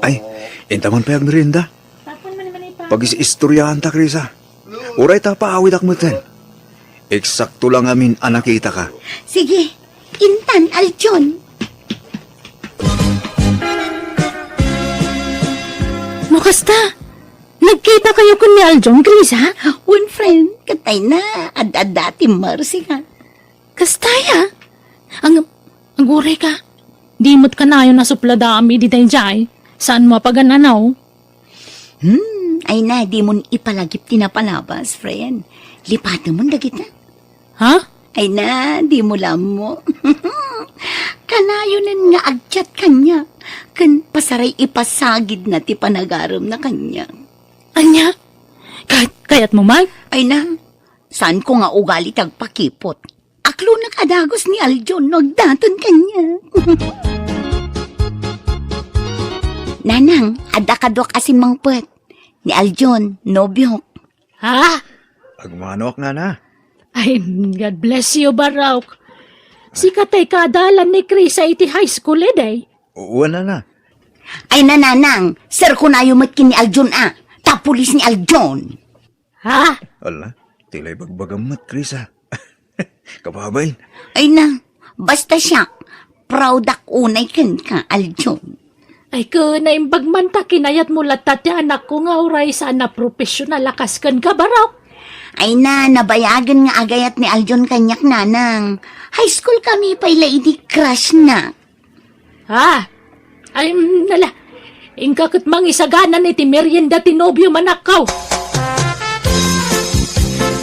Ay, intaman pa yung merinda. Pag-istoryahan ta, Krisa. Uray ta paawid ak muten. Eksakto lang amin anakita ka. Sige, intan Aljon. Makasta, nagkita kayo kun ni Aljon, Krisa? One friend, katay na, adadati marsi ka. Kastaya? Ang uray ka. Di mo't kanayo na supladami di tayo jay. Saan mo pagananaw? Ay na, di mo ipalagip tinapalabas, friend. Lipatan mo dagit na. Ha? Ay na, di mo lam mo. Kanayonan nga agchat kanya. Kan pasaray ipasagid na ti panagaram na kanya. Anya? Kayat mo, Mag? Ay na, saan ko nga ugali tagpakipot? Aklo nakadagos ni Aljon, nagdaton kanya. Nanang, adakadwak asin mangpet. Ni Aljon, nobyok. Ha? Agmanok nga na. Ay, God bless you, Barak. Si katay kadalan ni Chris sa iti high school, day. Uwan na. Ay nananang, sir ko na yumatkin ni Aljon tapulis ni Aljon. Ha? Ala, tilay bagbagamat, Krisa. Kababain. Ay na, basta siya, proud ako unay kan ka, Aljon. Ay ko na imbagman ta kinayat mo latat ya anak ko nga uray sa na professional lakas kan ka, Barak. Ay na, nabayagan nga agayat ni Aljon kanyak nanang. High school kami pa'y lady crush na. Ha? Ay, nala. Ingkakot mang isaganan iti merienda tinobyo manakaw.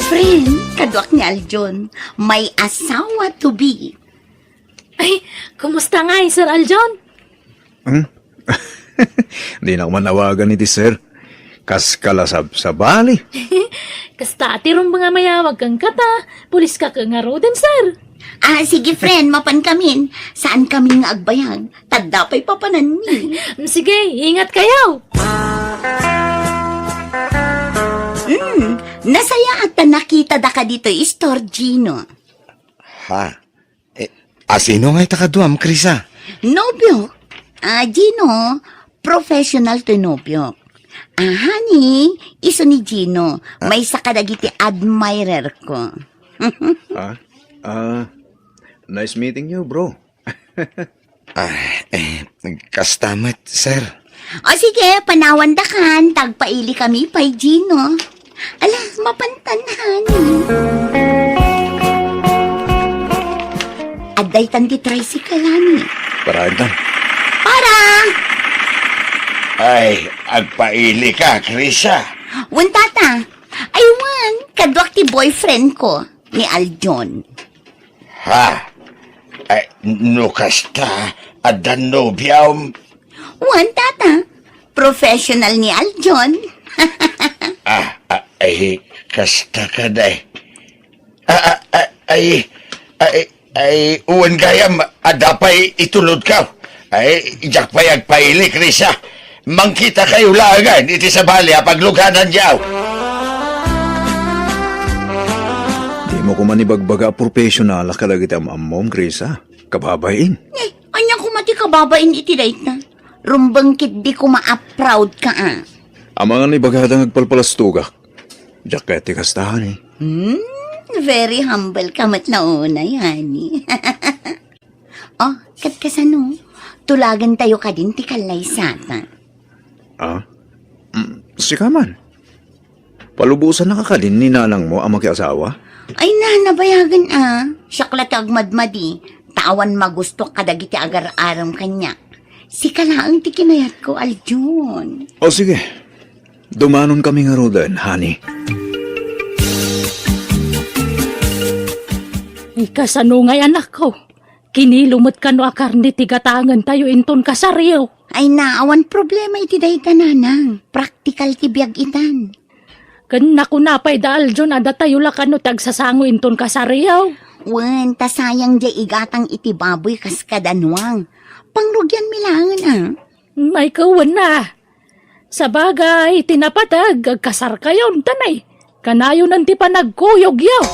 Friend, kadwak ni Aljon, may asawa to be. Ay, kumusta nga Sir Aljon? Hindi na ako manawagan ni sir. Kas kalasab sa bali. Kasta atirong mga mayawag kang kata, pulis ka nga roden, sir. Sige friend, mapan kamin. Saan kami nga agbayag? Tadapay papanan mi. Sige, ingat kayo. Nasaya at nakita da ka dito, Gino. Ha? Sino nga itakaduam, Krisa? Nobyo. Gino, professional to nobyo. Honey, iso ni Gino. May sakadagiti admirer ko. Nice meeting you, bro. Kastamat, sir. O sige, panawan da kan. Tagpaili kami pay Gino. Ala, mapantanhan. Aday tan di tricycle, honey. Parahan tan. Para! Ay, agpaili ka, Krisa. Wan tata, aywan, kadwak ti boyfriend ko, ni Aljon. Ha? Ay, no kasta, adan no biyam. Wan tata, professional ni Aljon. Ay, kasta ka day. Uwan gayam, adapay itulod ka. Ay, ijak pa'y agpaili, Krisa. Mangkita kayo lagan, iti sa bali, pagluganan yaw. Di mo ko manibagbaga professional ka lagi amom, Krisa. Kababain. Anya ko mati kababain iti dayt na. Rumbangkit di ko ma-proud ka Amangan ibagadang agpalpalastugak. Jacket kastahan eh. Very humble ka mat na unay, honey. Oh, katkasano, tulagan tayo ka din ti kalay sata. Sika man. Palubusan na kakadin ni nanang mo ang makiasawa? Ay nabayagan Siyakla tagmadmadi, tawan magusto kadagiti agar-aram kanya. Si kalaang ti kinayat ko, Aljon. O sige, dumanon kami nga rodan, honey. Ikasano ngay anak ko. Kinilumot ka no akarni tigatangan tayo inton kasaryo. Ay naawan problema iti day kananang. Praktikal ti biyag itan. Kan ko napay daal dyan ada tayo lakano tagsasango inton kasaryo. Wen, tasayang di igatang iti baboy kas kadanwang. Pangrugyan milangan May kawan na. Sa bagay, tinapatag, agkasar kayon, tanay. Kanayo nanti pa nagkuyog yaw.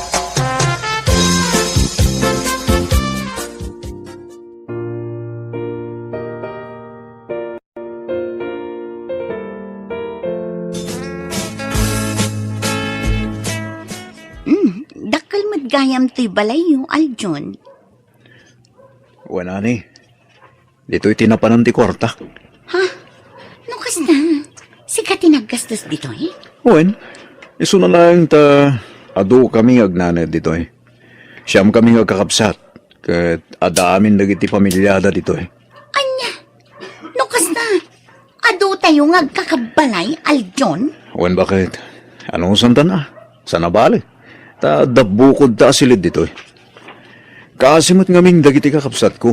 Dakal madgayam ti balayo, Aljon. Wala ni. Dito'y tinapanan ti kwarta. Nukas na. Sika tinaggastos dito Wen, iso na lang ta ado kami agnanad dito eh. Siyam kami agkakapsat. Kat ada amin dagiti pamilyada dito eh. Anya, nukas na. Ado tayo ngagkakabalay, Aljon. Wen, bakit? Anong santan na? Sana bali? Ta dabukod ta asilid dito eh. Kasimot ngaming dagiti kakapsat ko.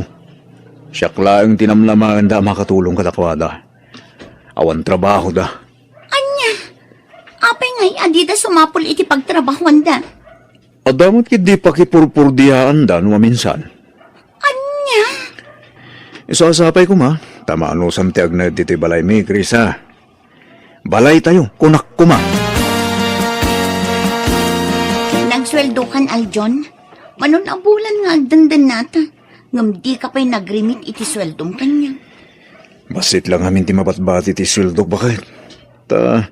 Siyakla ang tinamlaman da makatulong katakwada. Awan trabaho da. Anya, apay ngay adida sumapol iti pagtrabahuan da. Adamot kit di pakipurpurdiyaan da no minsan. Anya, Isasapay ko ma, tamano samtiag na dito balay mi, Krisa. Balay tayo, kunak kuma. nagsweldo kan, Aljon. Manon abulan nga agdandan nata. Ngam di ka pa'y nagrimit iti sweldom kanya. Basit lang amin ti mabatbati ti sweldo, bakit? Ta,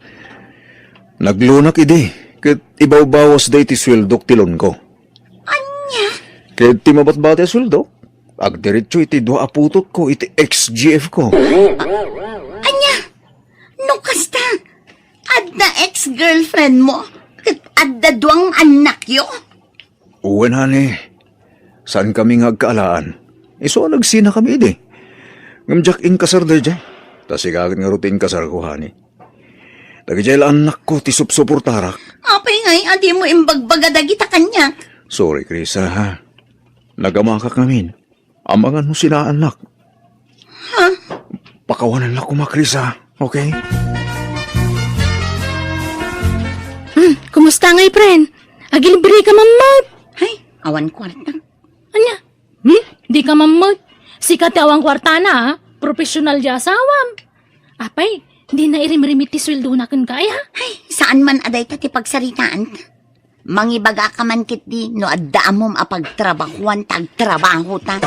naglunak idi. Kat ibaw-bawas day ti sweldo tilon ko. Anya? Kat ti mabatbati ti sweldo, agdiretso iti dua aputot ko, iti ex-GF ko. Anya? No kasta? Adda ex-girlfriend mo? Kat adda duang anak yo? Uwan, honey. Saan kami ngagkaalaan? Iso nagsina kami idi. Ngamjak in kasar da dyan. Tasigagin nga rutin kasar ko, honey. Dagijay anak ko ti supsuportarak. Apay ngay, adi mo imbagbagadagi ta kanya. Sorry, Krisa, ha? Nagamakak namin. Amangan mo sila anak. Ha? Pakawanan lang ko, Krisa. Okay? kamusta ngay, friend? Agilibre ka mamot. Ay, awan kwarta. Anya? Di ka mamot. Sikat awang kwarta na, ha? Profesional di asawam. Apay, di na irim-rimit ti sweldo na kan kaya. Ay, saan man aday ta ti pagsaritaan ta? Mangibaga ka man kit di, no adda mom apagtrabahuan tagtrabaho ta.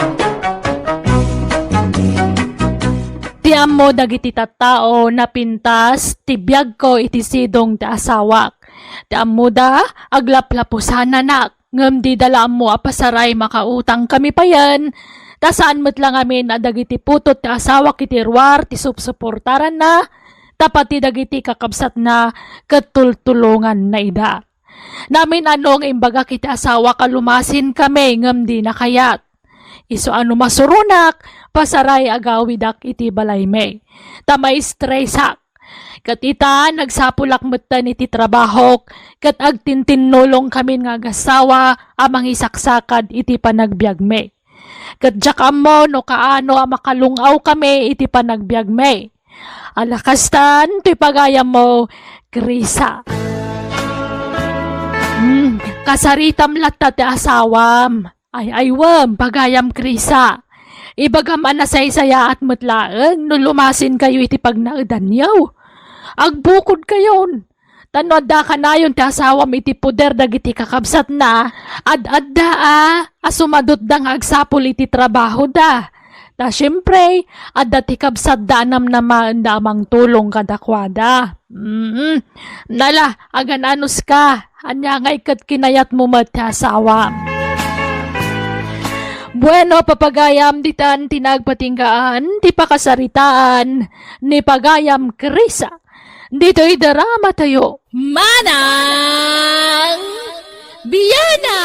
Tiam mo dagiti tattao na pintas, tibiyag ko iti sidong ti asawak. Tiam mo da, aglaplapusan nak. Ngam di dala mo apasaray makautang kami pa yan. Tasaan mo't lang amin na dagiti putot ti asawak iti ruwar, ti supsuportaran na. Tapati dagiti kakabsat na katultulungan na ida. Namin anong imbaga kiti asawa kalumasin kami ngam di nakayat. Iso ano masurunak, pasaray agawidak iti balay me. Tamay stressak. Kat ita, nagsapulak matan iti trabaho, kat agtintinulong kami nga agasawa, amang isaksakad iti panagbiag me. Kat jakam mo no kaano makalungaw kami iti panagbiag me. Alakastan, ti pagayam mo, Krisa. Kasaritam latta ti asawam. Ay aywam, pagayam Krisa. Ibagam anasay-saya at mutlaeng, no lumasin kayo iti pagnaudan yaw. Agbukod kayon. Tanwada ka na yun ti asawam iti puder dagiti kakabsat na. Ad-adda asumadot da nga agsapul iti trabaho da. Ta syempre, adda ti kabsat da naman damang tulong kadakwada. Nala, agananos ka. Anya ngay kat kinayat mo mat ti asawam. Bueno, papagayam ditan tinagpatinggaan, ti pakasaritaan, ni pagayam Krisa. Dito'y darama tayo. Manang Biyana!